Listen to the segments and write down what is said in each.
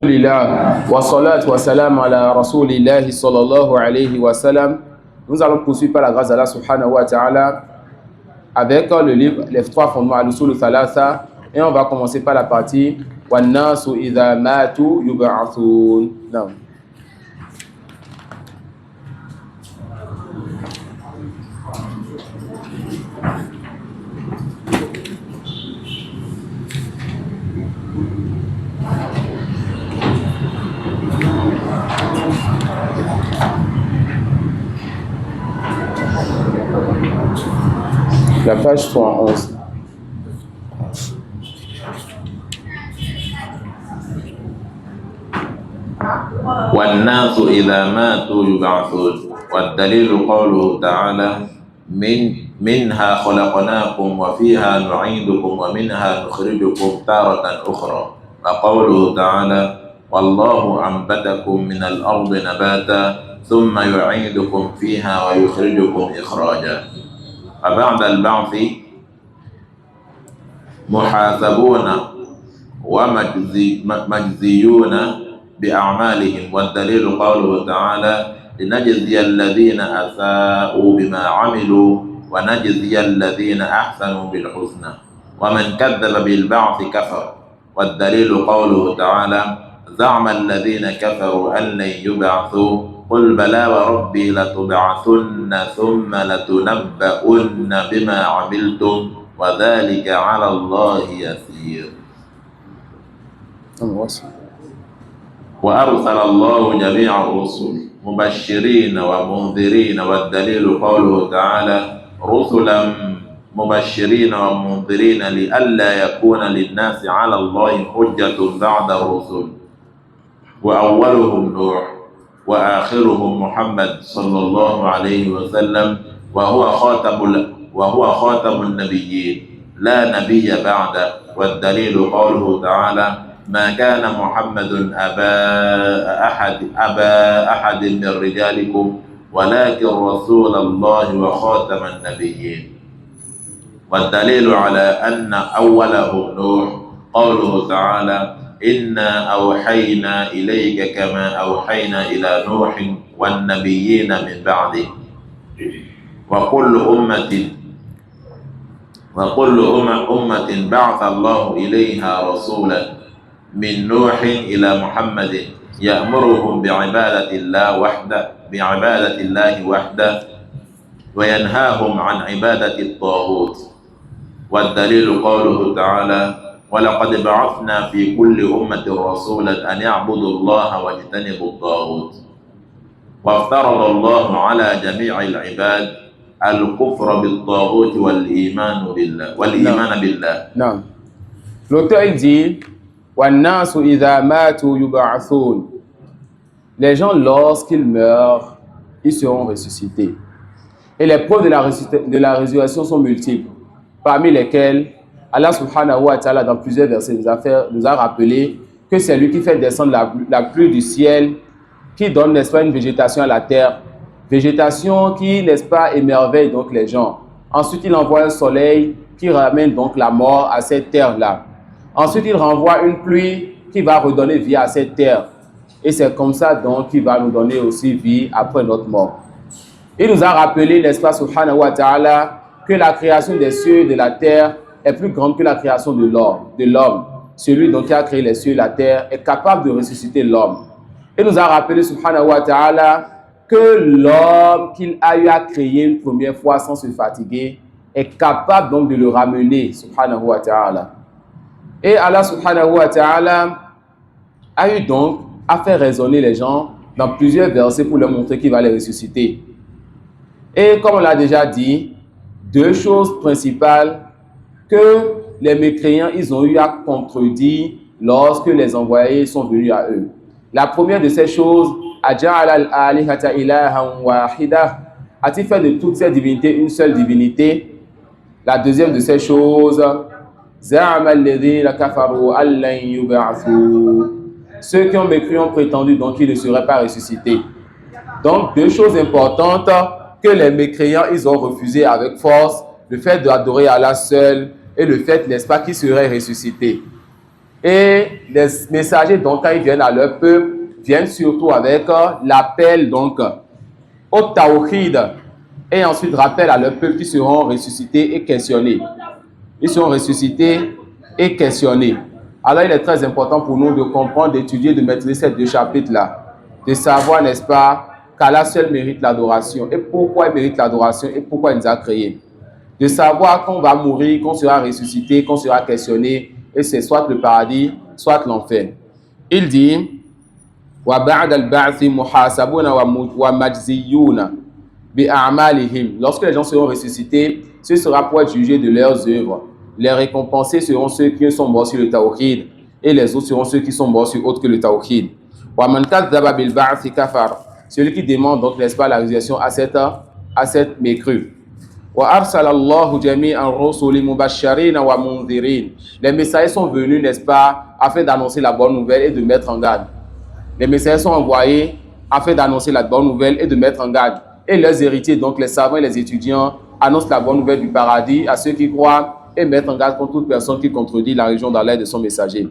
Alhamdulillah wa salatu wa salam ala rasulillahi sallallahu alayhi wa sallam. Nous allons poursuivre par la grâce d'Allah subhanahu wa ta'ala avec le livre Les trois fondements al-usul thalatha, et on va commencer par la partie wa nasu idha matu yub'athun. Non. La page 111. والناس إذا ماتوا يبعثون والدليل قوله تعالى منها خلقناكم وفيها نعيدكم ومنها نخرجكم تارة أخرى وقوله تعالى والله أنبتكم من الأرض نباتا ثم يعيدكم فيها ويخرجكم إخراجا فبعد البعث محاسبون ومجزيون بأعمالهم والدليل قوله تعالى لنجزي الذين أساءوا بما عملوا ونجزي الذين أحسنوا بالحسنى ومن كذب بالبعث كفر والدليل قوله تعالى زعم الذين كفروا أن لن يبعثوا قل بلى وربي لتبعثن ثم لتنبؤن بما عملتم وذلك على الله يسير وأرسل الله جميع الرسل مبشرين ومنذرين والدليل قوله تعالى رسلا مبشرين ومنذرين لئلا يكون للناس على الله حجة بعد الرسل وأولهم نوح وآخرهم محمد صلى الله عليه وسلم وهو خاتم النبيين لا نبي بعده والدليل قوله تعالى ما كان محمد أبا أحد من رجالكم ولكن رسول الله وخاتم النبيين والدليل على أن أولهم نوح قوله تعالى إنا أوحينا إليك كما أوحينا إلى نوح والنبيين من بعده وكل أمة بعث الله إليها رسولا من نوح إلى محمد يأمرهم بعبادة الله وحده وينهاهم عن عبادة الطاغوت والدليل قوله تعالى ولقد بعثنا في كل أمة رسولا أن يعبدوا الله واجتنبوا الطاغوت وافترض الله على جميع العباد الكفر بالطاغوت والإيمان بالله. Non. L'auteur il dit وَالنَّاسُ إِذَا مَاتُوا يُبْعَثُونَ. Les gens, lorsqu'ils meurent, ils seront ressuscités. Et les preuves de la résurrection sont multiples, parmi lesquelles Allah subhanahu wa ta'ala dans plusieurs versets nous a rappelé que c'est lui qui fait descendre la pluie du ciel, qui donne, n'est-ce pas, une végétation à la terre, végétation qui, n'est-ce pas, émerveille donc les gens. Ensuite, il envoie un soleil qui ramène donc la mort à cette terre-là. Ensuite, il renvoie une pluie qui va redonner vie à cette terre. Et c'est comme ça donc qu'il va nous donner aussi vie après notre mort. Il nous a rappelé, n'est-ce pas, subhanahu wa ta'ala, que la création des cieux et de la terre est plus grande que la création de l'homme. Celui donc qui a créé les cieux et la terre est capable de ressusciter l'homme. Il nous a rappelé, subhanahu wa ta'ala, que l'homme qu'il a eu à créer une première fois sans se fatiguer est capable donc de le ramener, subhanahu wa ta'ala. Et Allah subhanahu wa ta'ala a eu donc à faire raisonner les gens dans plusieurs versets pour leur montrer qu'il va les ressusciter. Et comme on l'a déjà dit, deux choses principales que les mécréants ils ont eu à contredire lorsque les envoyés sont venus à eux. La première de ces choses, a-t-il fait de toutes ces divinités une seule divinité? La deuxième de ces choses, ceux qui ont mécru ont prétendu donc qu'ils ne seraient pas ressuscités. Donc deux choses importantes que les mécréants ils ont refusé avec force, le fait d'adorer Allah seul et le fait, n'est-ce pas, qu'ils seraient ressuscités. Et les messagers, donc, quand ils viennent à leur peuple, viennent surtout avec l'appel, donc, au tawhid. Et ensuite, rappellent à leur peuple qu'ils seront ressuscités et questionnés. Ils seront ressuscités et questionnés. Alors, il est très important pour nous de comprendre, d'étudier, de maîtriser ces deux chapitres-là. De savoir, n'est-ce pas, qu'Allah seul mérite l'adoration. Et pourquoi il mérite l'adoration et pourquoi il nous a créés. De savoir qu'on va mourir, qu'on sera ressuscité, qu'on sera questionné. Et c'est soit le paradis, soit l'enfer. Il dit, وَبَعْدَ الْبَعْثِ مُحَاسَبُونَ وَمَجْزِيُّونَ بِأَعْمَالِهِمْ. Lorsque les gens seront ressuscités, ce sera pour être jugés de leurs œuvres. Les récompensés seront ceux qui sont morts sur le tawhid, et les autres seront ceux qui sont morts sur autre que le tawhid. وَمَنْ كَذَّبَ بِالْبَعْثِ كَفَرَ. Celui qui demande donc, n'est-ce pas, la résurrection à cette mécrue. وَأَرْسَلَ اللَّهُ جَمِيعًا الرُّسُلِ مُبَشِّرِينَ وَمُنذِرِينَ. Les messagers sont venus, n'est-ce pas, afin d'annoncer la bonne nouvelle et de mettre en garde. Les messagers sont envoyés afin d'annoncer la bonne nouvelle et de mettre en garde. Et leurs héritiers, donc les savants et les étudiants, annoncent la bonne nouvelle du paradis à ceux qui croient et mettent en garde contre toute personne qui contredit la religion d'Allah et de son messager.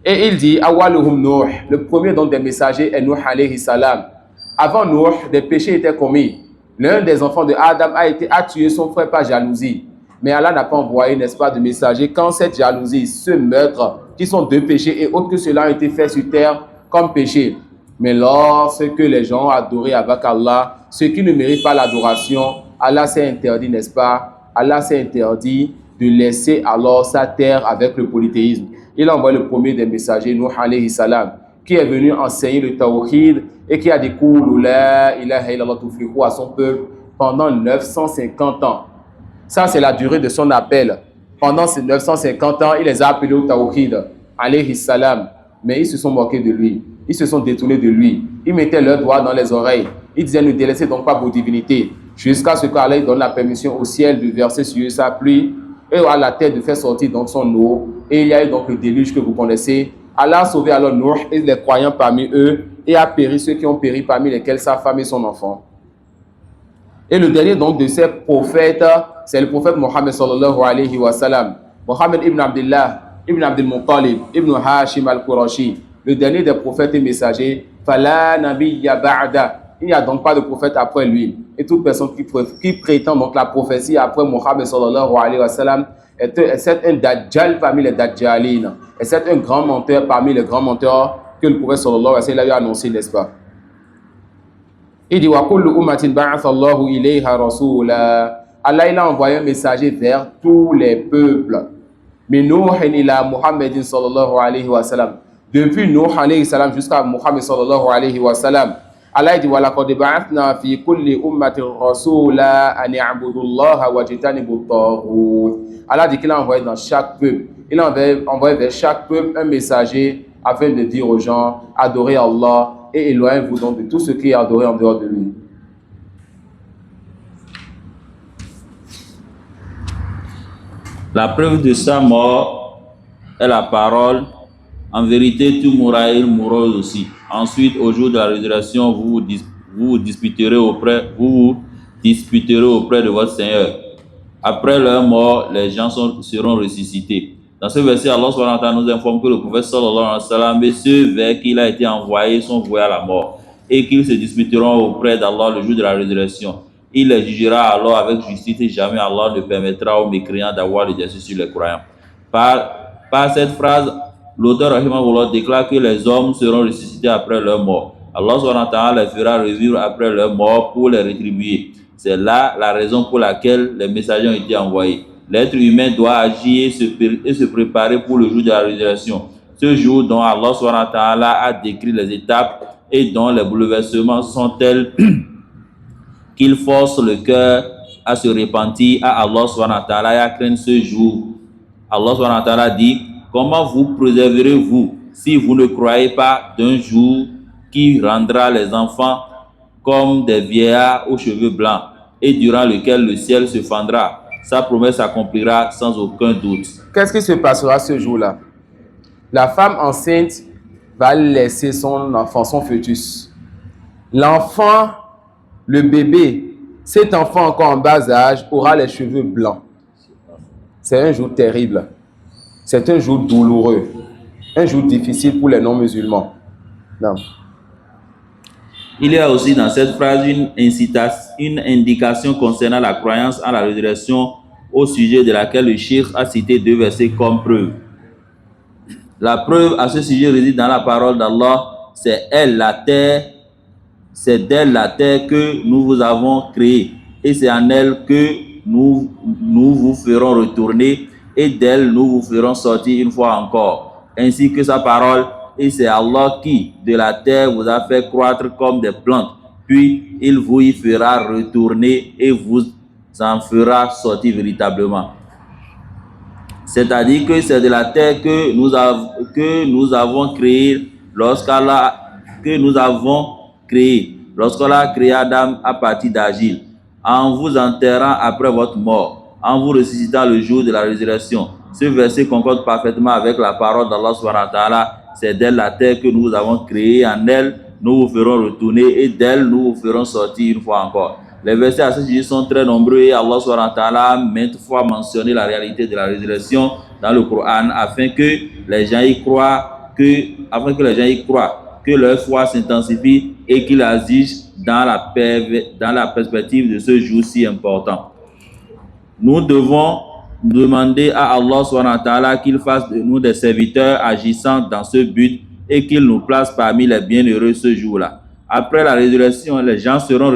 Et il dit, Awaluhum Nuh, le premier donc des messagers est Nuh alayhi salam. Avant Nuh, des péchés étaient commis. L'un des enfants de Adam a tué son frère par jalousie. Mais Allah n'a pas envoyé, n'est-ce pas, de messager quand cette jalousie, ce meurtre, qui sont deux péchés et autres que cela ont été faits sur terre comme péché. Mais lorsque les gens ont adoré avec Allah, ceux qui ne méritent pas l'adoration, Allah s'est interdit, n'est-ce pas? Allah s'est interdit de laisser alors sa terre avec le polythéisme. Il a envoyé le premier des messagers, Nuh alayhi salam, qui est venu enseigner le tawhid et qui a dit la ilaha illallah tuflihu à son peuple pendant 950 ans. Ça, c'est la durée de son appel. Pendant ces 950 ans, il les a appelés au tawhid, alayhi salam. Mais ils se sont moqués de lui. Ils se sont détournés de lui. Ils mettaient leurs doigts dans les oreilles. Ils disaient, ne délaissez donc pas vos divinités. Jusqu'à ce qu'Allah donne la permission au ciel de verser sur eux sa pluie et à la terre de faire sortir donc son eau. Et il y a eu donc le déluge que vous connaissez. Allah a sauvé alors Nuh et les croyants parmi eux et a péri ceux qui ont péri parmi lesquels sa femme et son enfant. Et le dernier donc de ces prophètes, c'est le prophète Mohammed sallallahu alayhi wa sallam. Mohammed ibn Abdullah, ibn Abdul Muttalib, ibn Hashim al-Qurashi, le dernier des prophètes et messagers. Fala nabiyya ba'da. Il n'y a donc pas de prophète après lui. Et toute personne qui prétend donc la prophétie après Mohammed sallallahu alayhi wa sallam est un dajjal parmi les dajjalines. Et c'est un grand menteur parmi les grands menteurs que le prophète sallallahu alayhi wa sallam a annoncé, n'est-ce pas? Il dit wa kullu ummatin ba'atha Allahu ilayha rasula. Allah il a envoyé un messager vers tous les peuples. Min Nuhin ila Muhammadin sallallahu alayhi wa sallam. Depuis Nuh alayhi salam jusqu'à Muhammad sallallahu alayhi wa sallam. Allah dit wa laqad ba'athna fi kulli ummatin rasula an ya'budu Allaha wa yajtanibu at-taghut. Allah dit qu'il a envoyé dans chaque peuple. Il a envoyé vers chaque peuple un messager afin de dire aux gens adorez Allah et éloignez-vous donc de tout ce qui est adoré en dehors de lui. La preuve de sa mort est la parole. En vérité, tu mourras et il mourra aussi. Ensuite, au jour de la résurrection, vous vous disputerez auprès de votre Seigneur. Après leur mort, les gens seront ressuscités. Dans ce verset, Allah subhanahu wa ta'ala nous informe que le prophète sallallahu alayhi wa sallam et ceux vers qui il a été envoyé sont voués à la mort et qu'ils se disputeront auprès d'Allah le jour de la résurrection. Il les jugera alors avec justice et jamais Allah ne permettra aux mécréants d'avoir le dessus sur les croyants. Par cette phrase, l'auteur rahimahullah déclare que les hommes seront ressuscités après leur mort. Allah subhanahu wa ta'ala les fera revivre après leur mort pour les rétribuer. C'est là la raison pour laquelle les messagers ont été envoyés. L'être humain doit agir et se préparer pour le jour de la résurrection. Ce jour dont Allah subhanahu wa ta'ala a décrit les étapes et dont les bouleversements sont tels qu'il force le cœur à se repentir à Allah subhanahu wa ta'ala et à craindre ce jour. Allah subhanahu wa ta'ala dit: comment vous préserverez-vous si vous ne croyez pas d'un jour qui rendra les enfants comme des vieillards aux cheveux blancs et durant lequel le ciel se fendra? Sa promesse s'accomplira sans aucun doute. Qu'est-ce qui se passera ce jour-là? La femme enceinte va laisser son enfant, son fœtus. L'enfant, le bébé, cet enfant encore en bas âge aura les cheveux blancs. C'est un jour terrible. C'est un jour douloureux. un jour difficile pour les non-musulmans. Non. Il y a aussi dans cette phrase une indication concernant la croyance en la résurrection, au sujet de laquelle le cheikh a cité 2 versets comme preuve. La preuve à ce sujet réside dans la parole d'Allah. C'est d'elle la terre que nous vous avons créée, et c'est en elle que nous vous ferons retourner, et d'elle nous vous ferons sortir une fois encore, ainsi que sa parole. Et c'est Allah qui, de la terre, vous a fait croître comme des plantes, puis il vous y fera retourner et vous en fera sortir véritablement. C'est-à-dire que c'est de la terre que nous avons créé lorsqu'Allah a créé Adam à partir d'argile, en vous enterrant après votre mort, en vous ressuscitant le jour de la résurrection. Ce verset concorde parfaitement avec la parole d'Allah subhanahu wa ta'ala. C'est d'elle la terre que nous avons créée, en elle nous vous ferons retourner, et d'elle nous vous ferons sortir une fois encore. Les versets à ce sujet sont très nombreux, et Allah subhanahu wa ta'ala a maintes fois mentionné la réalité de la résurrection dans le Coran, afin que les gens y croient, que leur foi s'intensifie et qu'ils agissent dans la perspective de ce jour si important. Nous devons demander à Allah subhanahu wa ta'ala qu'il fasse de nous des serviteurs agissant dans ce but, et qu'il nous place parmi les bienheureux ce jour-là. Après la résurrection, les gens seront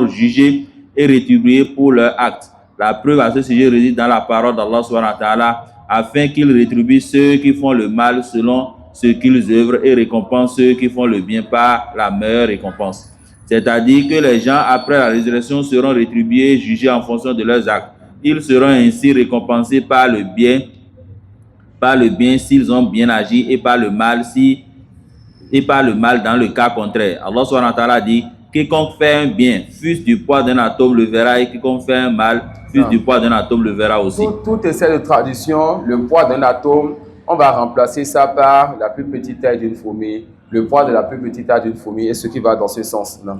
jugés et rétribués pour leurs actes. La preuve à ce sujet réside dans la parole d'Allah subhanahu wa ta'ala, afin qu'il rétribue ceux qui font le mal selon ce qu'ils œuvrent, et récompense ceux qui font le bien par la meilleure récompense. C'est-à-dire que les gens, après la résurrection, seront rétribués et jugés en fonction de leurs actes. Ils seront ainsi récompensés par le bien s'ils ont bien agi, et par le mal dans le cas contraire. Allah subhanahu wa ta'ala dit: quiconque fait un bien, fût-ce du poids d'un atome, le verra, et quiconque fait un mal, fût-ce du poids d'un atome, le verra aussi. Tout essai de traduction, le poids d'un atome, on va remplacer ça par la plus petite taille d'une fourmi, le poids de la plus petite taille d'une fourmi, et ce qui va dans ce sens. Non.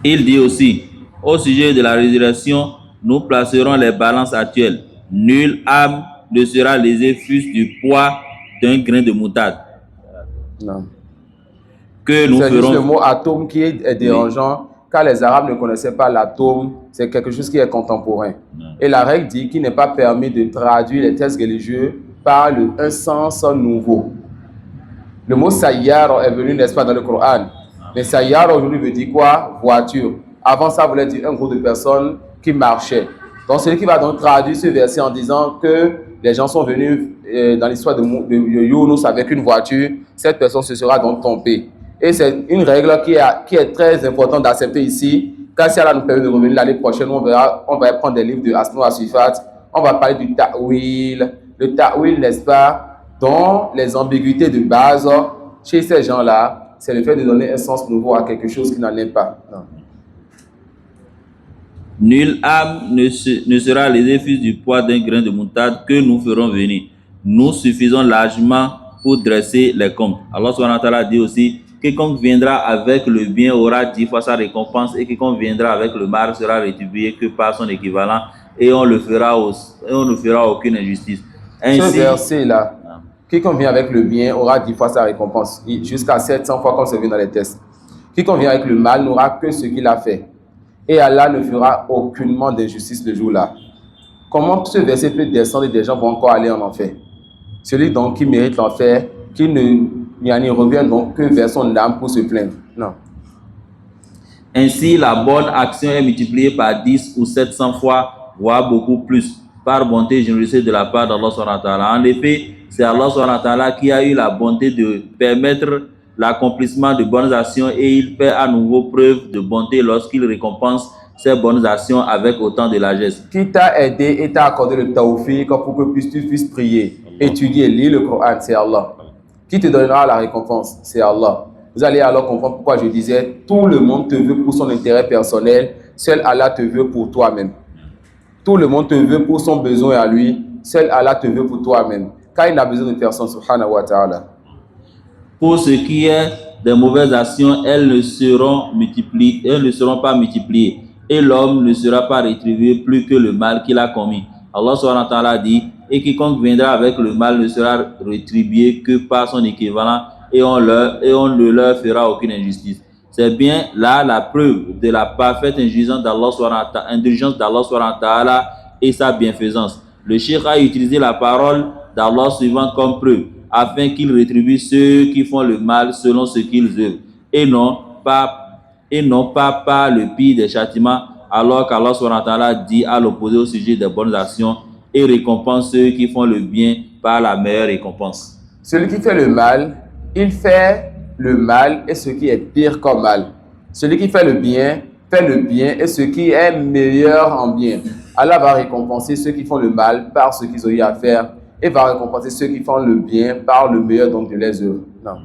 Il dit aussi, au sujet de la résurrection, nous placerons les balances actuelles. Nulle âme ne sera lésée, fût-ce du poids d'un grain de moutarde. Non. Que nous C'est ferons... juste le mot atome qui est dérangeant, car les Arabes ne connaissaient pas l'atome, c'est quelque chose qui est contemporain. Et la règle dit qu'il n'est pas permis de traduire les textes religieux par un sens nouveau. Le mot sayyar est venu, n'est-ce pas, dans le Coran. Mais sayyar aujourd'hui veut dire quoi? Voiture. Avant ça voulait dire un groupe de personnes qui marchaient. Donc celui qui va donc traduire ce verset en disant que les gens sont venus dans l'histoire de Younous avec une voiture, cette personne se sera donc trompée. Et c'est une règle qui est très importante d'accepter ici, car si Allah nous permet de revenir l'année prochaine, on va prendre des livres de Asma Asifat, on va parler du ta'wil. Le ta'wil, n'est-ce pas, dont les ambiguïtés de base chez ces gens-là, c'est le fait de donner un sens nouveau à quelque chose qui n'en est pas. Non. Nulle âme ne sera lésée, fût-ce du poids d'un grain de moutarde, que nous ferons venir. Nous suffisons largement pour dresser les comptes. Allah subhanahu wa ta'ala dit aussi: quiconque viendra avec le bien aura 10 fois sa récompense, et quiconque viendra avec le mal sera rétribué que par son équivalent, et on ne fera aucune injustice. Ainsi, ce verset-là, quiconque vient avec le bien aura 10 fois sa récompense, jusqu'à 700 fois comme c'est vu dans les tests. Quiconque vient avec le mal n'aura que ce qu'il a fait. Et Allah ne fera aucunement d'injustice le jour-là. Comment ce verset peut descendre et des gens vont encore aller en enfer? Celui donc qui mérite l'enfer, qui n'y revient donc que vers son âme pour se plaindre. Non. Ainsi, la bonne action est multipliée par 10 ou 700 fois, voire beaucoup plus, par bonté et générosité de la part d'Allah subhanahu wa ta'ala. En effet, c'est Allah subhanahu wa ta'ala qui a eu la bonté de permettre l'accomplissement de bonnes actions, et il fait à nouveau preuve de bonté lorsqu'il récompense ces bonnes actions avec autant de largesse. Qui t'a aidé et t'a accordé le tawfiq pour que tu puisses prier, étudier, lire le Coran, c'est Allah. Qui te donnera la récompense? C'est Allah. Vous allez alors comprendre pourquoi je disais: tout le monde te veut pour son intérêt personnel, seul Allah te veut pour toi-même. Tout le monde te veut pour son besoin à lui, seul Allah te veut pour toi-même. Car il n'a besoin de personne, subhanahu wa ta'ala. Pour ce qui est des mauvaises actions, elles ne seront pas multipliées, et l'homme ne sera pas rétribué plus que le mal qu'il a commis. Allah subhanahu wa ta'ala dit: et quiconque viendra avec le mal ne sera rétribué que par son équivalent et on ne leur fera aucune injustice. C'est bien là la preuve de la parfaite indulgence d'Allah subhanahu wa ta'ala et sa bienfaisance. Le cheikh a utilisé la parole d'Allah suivant comme preuve afin qu'il rétribue ceux qui font le mal selon ce qu'ils œuvrent et non pas par le pire des châtiments, alors qu'Allah subhanahu wa ta'ala dit à l'opposé au sujet des bonnes actions et récompense ceux qui font le bien par la meilleure récompense. Celui qui fait le mal, il fait le mal et ce qui est pire comme mal. Celui qui fait le bien et ce qui est meilleur en bien. Allah va récompenser ceux qui font le mal par ce qu'ils ont eu à faire et va récompenser ceux qui font le bien par le meilleur donc de leurs œuvres. Non.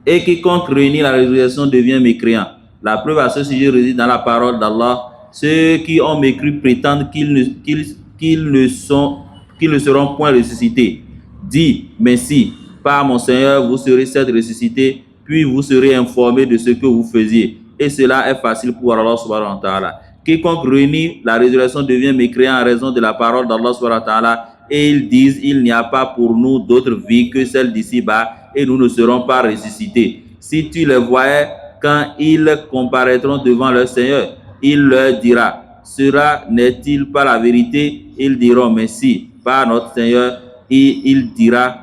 Et quiconque réunit la résurrection devient mécréant. La preuve à ce sujet réside dans la parole d'Allah. Ceux qui ont mécru prétendent qu'ils ne seront point ressuscités. Dis, mais si, par mon Seigneur, vous serez certes ressuscités, puis vous serez informés de ce que vous faisiez. Et cela est facile pour Allah subhanahu wa ta'ala. Quiconque réunit la résurrection devient mécréant en raison de la parole d'Allah subhanahu wa ta'ala. Et ils disent, il n'y a pas pour nous d'autre vie que celle d'ici-bas, et nous ne serons pas ressuscités. Si tu les voyais quand ils comparaîtront devant leur Seigneur, il leur dira, cela n'est-il pas la vérité? Ils diront, mais si, par notre Seigneur, et il dira,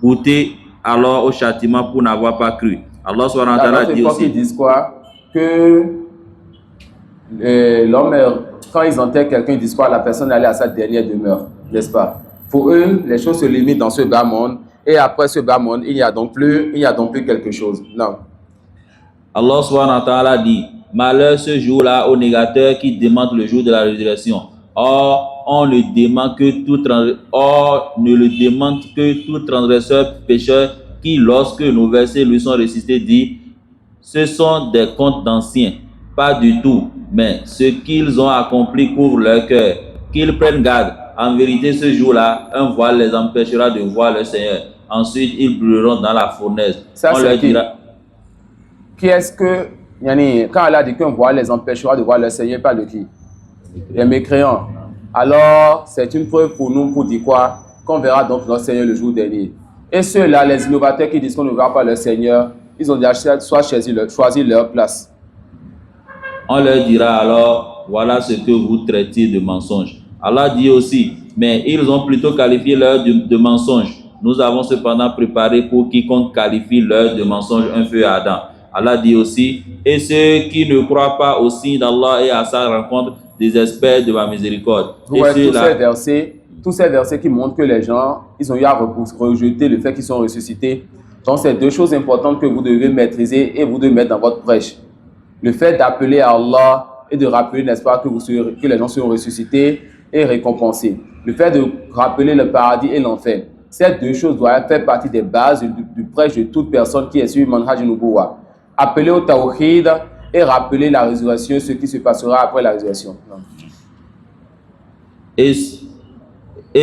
goûtez alors au châtiment pour n'avoir pas cru. Allah subhanahu wa ta'ala dit aussi. Ils disent quoi? Que l'homme, quand ils enterrent quelqu'un, ils disent quoi? La personne allait à sa dernière demeure, n'est-ce pas? Pour eux, les choses se limitent dans ce bas monde. Et après ce bas monde, il n'y a donc plus quelque chose. Non. Allah subhanahu wa ta'ala dit, malheur ce jour-là aux négateurs qui démentent le jour de la résurrection. Or, on ne dément que tout transgresseur pécheur qui, lorsque nos versets lui sont récités, dit, ce sont des contes d'anciens. Pas du tout, mais ce qu'ils ont accompli couvre leur cœur. Qu'ils prennent garde. En vérité, ce jour-là, un voile les empêchera de voir leur Seigneur. Ensuite, ils brûleront dans la fournaise. Ça, on leur dira. Qui est-ce que, quand Allah dit qu'un voile les empêchera de voir leur Seigneur, pas de qui? Les mécréants. Alors, c'est une preuve pour nous pour dire quoi? Qu'on verra donc notre Seigneur le jour dernier. Et ceux-là, les innovateurs qui disent qu'on ne verra pas leur Seigneur, ils ont déjà choisi leur place. On leur dira alors, voilà ce que vous traitez de mensonge. Allah dit aussi, mais ils ont plutôt qualifié l'heure de mensonge. Nous avons cependant préparé pour quiconque qualifie l'heure de mensonge un feu ardent. Allah dit aussi, et ceux qui ne croient pas au signe d'Allah et à sa rencontre désespèrent de ma miséricorde. Tous ces versets qui montrent que les gens, ils ont eu à rejeter le fait qu'ils sont ressuscités. Donc, c'est deux choses importantes que vous devez maîtriser et vous devez mettre dans votre prêche. Le fait d'appeler à Allah et de rappeler, n'est-ce pas, que les gens seront ressuscités et récompensés. Le fait de rappeler le paradis et l'enfer. Ces deux choses doivent faire partie des bases du prêche de toute personne qui est sur Manhaj Nubuwa. Appeler au Tawhid et rappeler la résurrection, ce qui se passera après la résurrection. Et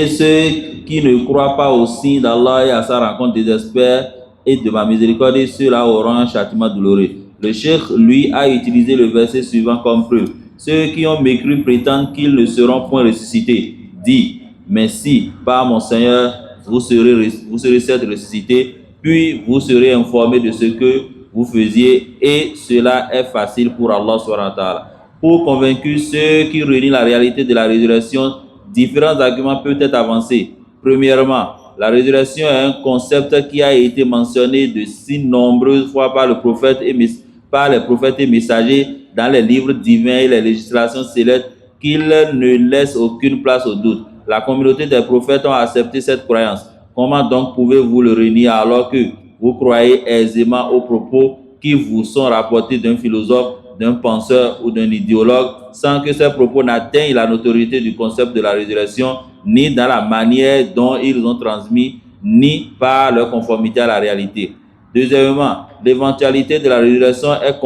ceux qui ne croient pas au signe d'Allah et à sa rencontre désespèrent et de ma miséricorde, et ceux-là auront un châtiment douloureux. Le cheikh, lui, a utilisé le verset suivant comme preuve. Ceux qui ont mécru prétendent qu'ils ne seront point ressuscités. Dit, mais si, par mon Seigneur, vous serez certes ressuscités, puis vous serez informés de ce que vous faisiez, et cela est facile pour Allah subhanahu wa ta'ala. Pour convaincre ceux qui réunissent la réalité de la résurrection, différents arguments peuvent être avancés. Premièrement, la résurrection est un concept qui a été mentionné de si nombreuses fois par les prophètes et messagers dans les livres divins et les législations célestes qu'il ne laisse aucune place au doute. La communauté des prophètes ont accepté cette croyance. Comment donc pouvez-vous le renier alors que vous croyez aisément aux propos qui vous sont rapportés d'un philosophe, d'un penseur ou d'un idéologue, sans que ces propos n'atteignent la notoriété du concept de la résurrection, ni dans la manière dont ils ont transmis, ni par leur conformité à la réalité. Deuxièmement, l'éventualité de la résurrection est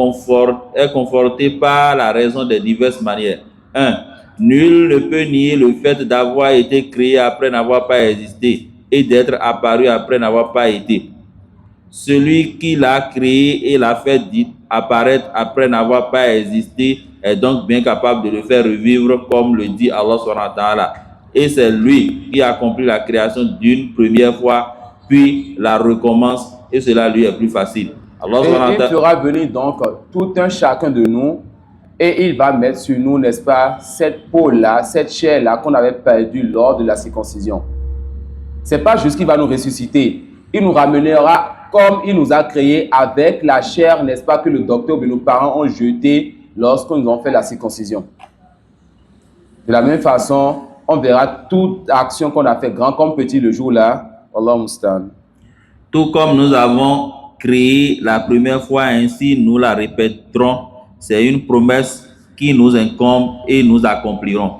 confortée par la raison de diverses manières. 1. Nul ne peut nier le fait d'avoir été créé après n'avoir pas existé et d'être apparu après n'avoir pas été. Celui qui l'a créé et l'a fait apparaître après n'avoir pas existé est donc bien capable de le faire revivre comme le dit Allah subhanahu wa ta'ala. et c'est lui qui accomplit la création d'une première fois, puis la recommence, et cela lui est plus facile. Allah subhanahu wa Et il ta'ala, fera venir donc tout un chacun de nous et il va mettre sur nous, n'est-ce pas, cette peau-là, cette chair-là qu'on avait perdue lors de la circoncision. C'est pas juste qu'il va nous ressusciter, il nous ramènera comme il nous a créés avec la chair, n'est-ce pas, que le docteur ou nos parents ont jetée lorsqu'ils nous ont fait la circoncision. De la même façon, on verra toute action qu'on a fait, grand comme petit, le jour-là. Allah mustan. tout comme nous avons créé la première fois, ainsi nous la répéterons. C'est une promesse qui nous incombe et nous accomplirons.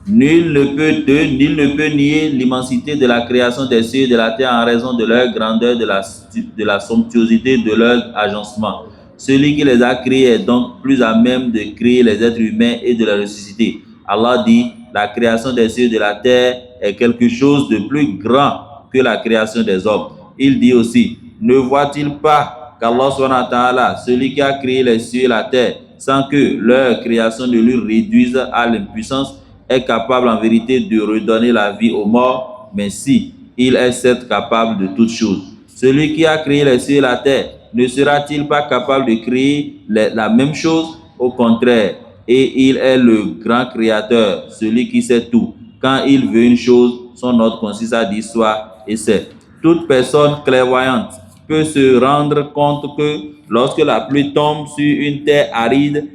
Nul ne peut nier l'immensité de la création des cieux et de la terre en raison de leur grandeur, de la somptuosité de leur agencement. Celui qui les a créés est donc plus à même de créer les êtres humains et de les ressusciter. Allah dit, la création des cieux et de la terre est quelque chose de plus grand que la création des hommes. Il dit aussi, ne voit-il pas qu'Allah subhanahu wa ta'ala, celui qui a créé les cieux et la terre, sans que leur création ne lui réduise à l'impuissance, est capable en vérité de redonner la vie aux morts, mais si il est certes capable de toutes choses. Celui qui a créé les cieux et la terre, ne sera-t-il pas capable de créer la même chose? Au contraire, et il est le grand créateur, celui qui sait tout. Quand il veut une chose, son ordre consiste à dire soit et c'est. Toute personne clairvoyante peut se rendre compte que lorsque la pluie tombe sur une terre aride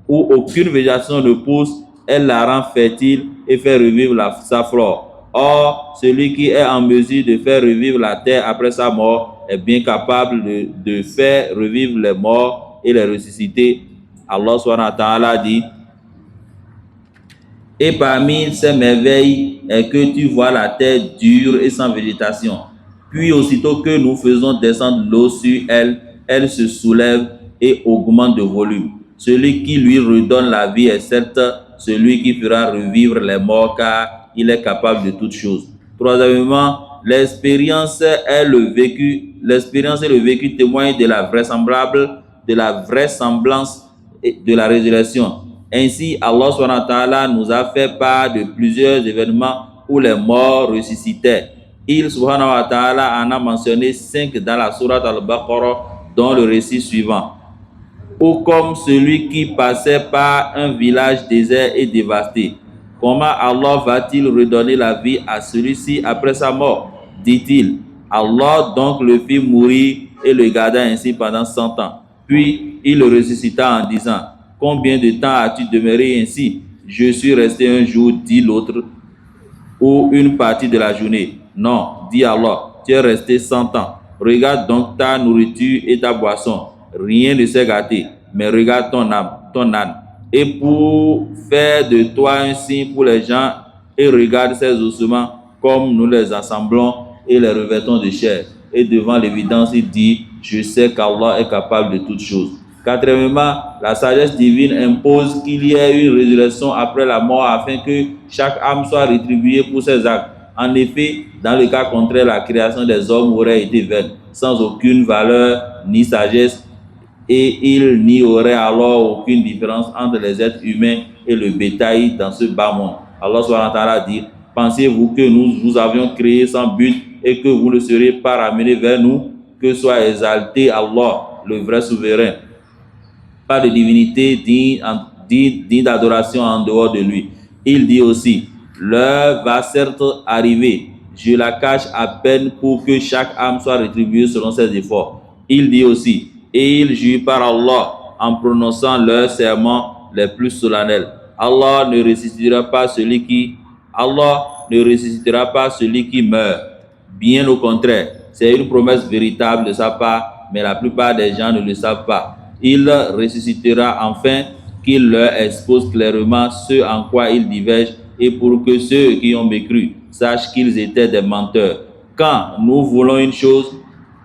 où aucune végétation ne pousse, elle la rend fertile et fait revivre sa flore. Or, celui qui est en mesure de faire revivre la terre après sa mort est bien capable de faire revivre les morts et les ressusciter. Allah subhanahu wa ta'ala dit, et parmi ces merveilles est que tu vois la terre dure et sans végétation. Puis aussitôt que nous faisons descendre l'eau sur elle, elle se soulève et augmente de volume. Celui qui lui redonne la vie est certes celui qui fera revivre les morts, car il est capable de toutes choses. Troisièmement, l'expérience et le vécu témoignent de la vraisemblance de la résurrection. Ainsi, Allah subhanahu wa ta'ala nous a fait part de plusieurs événements où les morts ressuscitaient. Il subhanahu wa ta'ala en a mentionné 5 dans la sourate Al-Baqarah, dont le récit suivant. Ou comme celui qui passait par un village désert et dévasté. Comment Allah va-t-il redonner la vie à celui-ci après sa mort? Dit-il. Allah donc le fit mourir et le garda ainsi pendant 100 ans. Puis il le ressuscita en disant, combien de temps as-tu demeuré ainsi? Je suis resté un jour, dit l'autre, ou une partie de la journée. Non, dit Allah, tu es resté 100 ans. Regarde donc ta nourriture et ta boisson. Rien ne s'est gâté, mais regarde ton âne. Et pour faire de toi un signe pour les gens, et regarde ces ossements comme nous les assemblons et les revêtons de chair. Et devant l'évidence, il dit, je sais qu'Allah est capable de toutes choses. Quatrièmement, la sagesse divine impose qu'il y ait une résurrection après la mort afin que chaque âme soit rétribuée pour ses actes. En effet, dans le cas contraire, la création des hommes aurait été vaine, sans aucune valeur ni sagesse, et il n'y aurait alors aucune différence entre les êtres humains et le bétail dans ce bas monde. Allah subhanahu wa ta'ala dit, pensez-vous que nous vous avions créé sans but et que vous ne serez pas ramenés vers nous? Que soit exalté Allah, le vrai souverain. Pas de divinité digne d'adoration en dehors de lui. Il dit aussi, l'heure va certes arriver, je la cache à peine pour que chaque âme soit rétribuée selon ses efforts. Il dit aussi, et il jure par Allah en prononçant leurs serments les plus solennels. Allah ne ressuscitera pas celui qui meurt. Bien au contraire, c'est une promesse véritable de sa part, mais la plupart des gens ne le savent pas. Il ressuscitera enfin qu'il leur expose clairement ce en quoi ils divergent et pour que ceux qui ont mécru sachent qu'ils étaient des menteurs. Quand nous voulons une chose,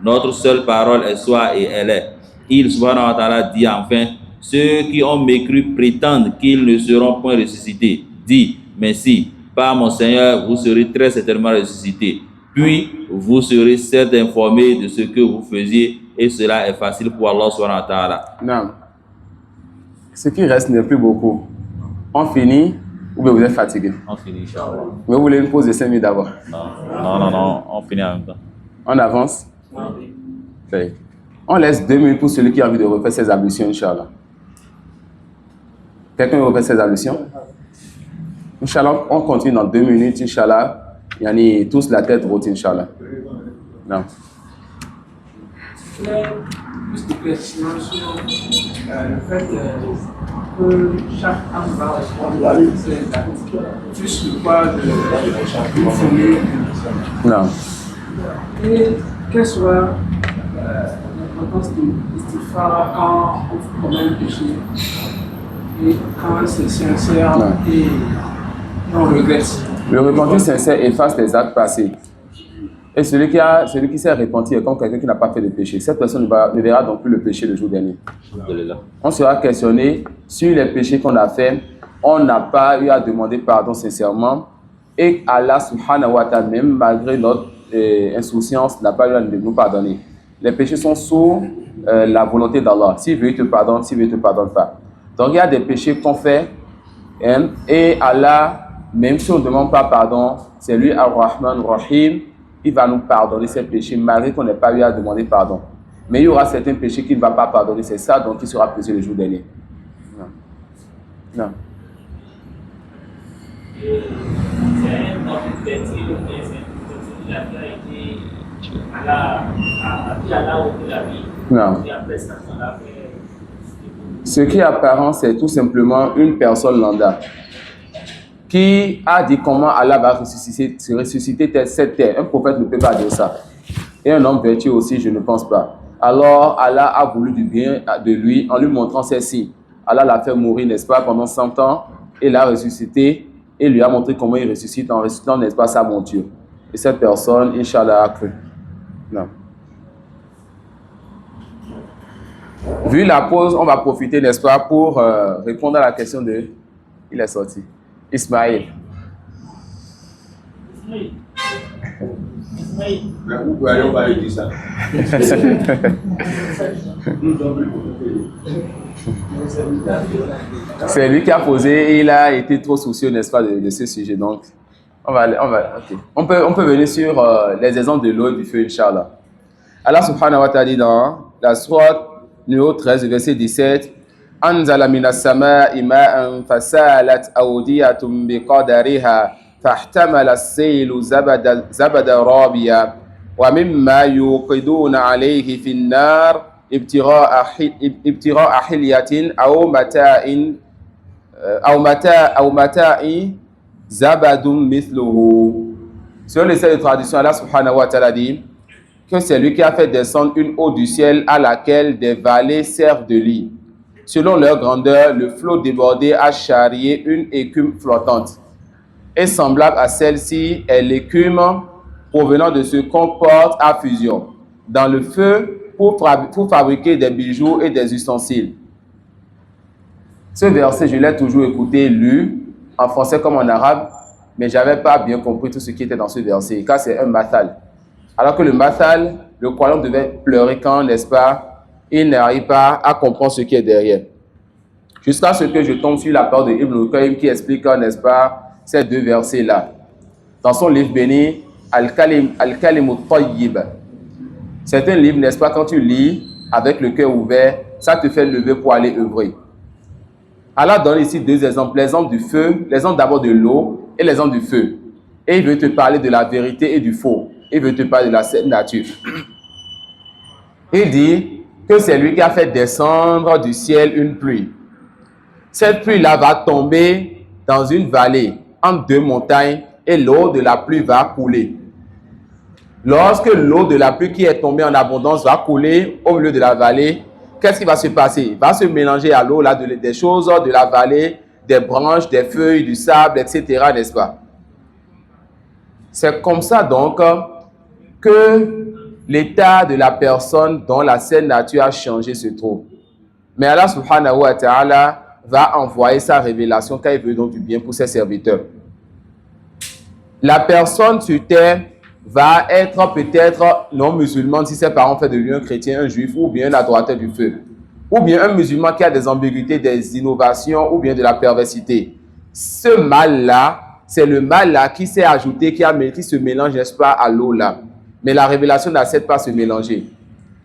notre seule parole est soit et elle est. Il subhanahu wa ta'ala dit enfin, ceux qui ont mécru prétendent qu'ils ne seront point ressuscités. Dit, mais si, par mon Seigneur, vous serez très certainement ressuscités. Puis, vous serez certes informés de ce que vous faisiez et cela est facile pour Allah subhanahu wa ta'ala. Non. Ce qui reste n'est plus beaucoup. On finit Ou bien vous êtes fatigué? On finit, Inch'Allah. Mais vous voulez une pause de 5 minutes d'abord? Non, on finit en même temps. On avance? Okay. On laisse 2 minutes pour celui qui a envie de refaire ses ablutions, Inch'Allah. Quelqu'un veut refaire ses ablutions? Inch'Allah, on continue dans 2 minutes, Inch'Allah. Yani, tous la tête haute, Inch'Allah. Non. Plus de questions sur le fait que chaque âme va répondre à ses actes, plus le poids de folie. Non. Et quelle sera l'importance de l'istighfar quand on commet un péché et quand c'est sincère et on regrette? Le repentir sincère efface les actes passés. Et celui qui s'est repenti est comme quelqu'un qui n'a pas fait de péché. Cette personne ne verra donc plus le péché le jour dernier. On sera questionné sur les péchés qu'on a faits. On n'a pas eu à demander pardon sincèrement. Et Allah subhanahu wa ta'ala, même malgré notre insouciance, n'a pas eu à nous pardonner. Les péchés sont sous la volonté d'Allah. S'il veut, il te pardonne. S'il veut, il ne te pardonne pas. Donc il y a des péchés qu'on fait et Allah, même si on ne demande pas pardon, c'est lui Ar-Rahman Rahim. Il va nous pardonner ces péchés malgré qu'on n'ait pas eu à demander pardon. Mais il y aura certains péchés qu'il ne va pas pardonner, c'est ça, donc il sera pesé le jour dernier. Non. Non. Ce qui est apparent, c'est tout simplement une personne lambda qui a dit comment Allah va ressusciter cette terre. Un prophète ne peut pas dire ça. Et un homme vertueux aussi, je ne pense pas. Alors Allah a voulu du bien de lui en lui montrant ces signes. Allah l'a fait mourir, n'est-ce pas, pendant 100 ans. Et l'a ressuscité et lui a montré comment il ressuscite en ressuscitant, n'est-ce pas, sa monture. Et cette personne, Inch'Allah, a cru. Non. Vu la pause, on va profiter, n'est-ce pas, pour répondre à la question de... Il est sorti. Ismaël. On va lui dire ça. C'est lui qui a posé et il a été trop soucieux, n'est-ce pas, de ce sujet. Donc, on peut venir sur les exemples de l'eau et du feu, Inch'Allah. Allah subhanahu wa ta'ala dit dans la sourate numéro 13, verset 17, أنزل من السماء ماء فسالت أودية بقدرها فاحتمل السيل زبد رابيا ومما يوقدون عليه في النار ابتغاء حلية أو متاع زبد مثله. Sur les de traduction, Allah subhanahu wa ta'ala dit que c'est lui qui a fait descendre une eau du ciel à laquelle des vallées servent de lit. Selon leur grandeur, le flot débordé a charrié une écume flottante. Et semblable à celle-ci est l'écume provenant de ce qu'on porte à fusion dans le feu pour fabriquer des bijoux et des ustensiles. Ce verset, je l'ai toujours écouté, lu, en français comme en arabe, mais je n'avais pas bien compris tout ce qui était dans ce verset, car c'est un mathal. Alors que le mathal, le croyant devait pleurer quand, n'est-ce pas, il n'arrive pas à comprendre ce qui est derrière. Jusqu'à ce que je tombe sur la parole de Ibn Qayyim qui explique, n'est-ce pas, ces deux versets-là. Dans son livre béni, Al-Kalim Tayyib. C'est un livre, n'est-ce pas, quand tu lis avec le cœur ouvert, ça te fait lever pour aller œuvrer. Allah donne ici deux exemples, l'exemple du feu, l'exemple d'abord de l'eau et l'exemple du feu. Et il veut te parler de la vérité et du faux. Il veut te parler de la sainte nature. Il dit que c'est lui qui a fait descendre du ciel une pluie. Cette pluie-là va tomber dans une vallée, entre deux montagnes, et l'eau de la pluie va couler. Lorsque l'eau de la pluie qui est tombée en abondance va couler au milieu de la vallée, qu'est-ce qui va se passer? Il va se mélanger à l'eau là des choses de la vallée, des branches, des feuilles, du sable, etc., n'est-ce pas? C'est comme ça donc que l'état de la personne dont la saine nature a changé se trouve. Mais Allah subhanahu wa ta'ala va envoyer sa révélation quand il veut donc du bien pour ses serviteurs. La personne sur terre va être peut-être non musulmane si ses parents font de lui un chrétien, un juif ou bien un adorateur du feu. Ou bien un musulman qui a des ambiguïtés, des innovations ou bien de la perversité. ce mal-là, c'est le mal-là qui s'est ajouté, qui se mélange, n'est-ce pas, à l'eau-là. Mais la révélation n'accepte pas se mélanger.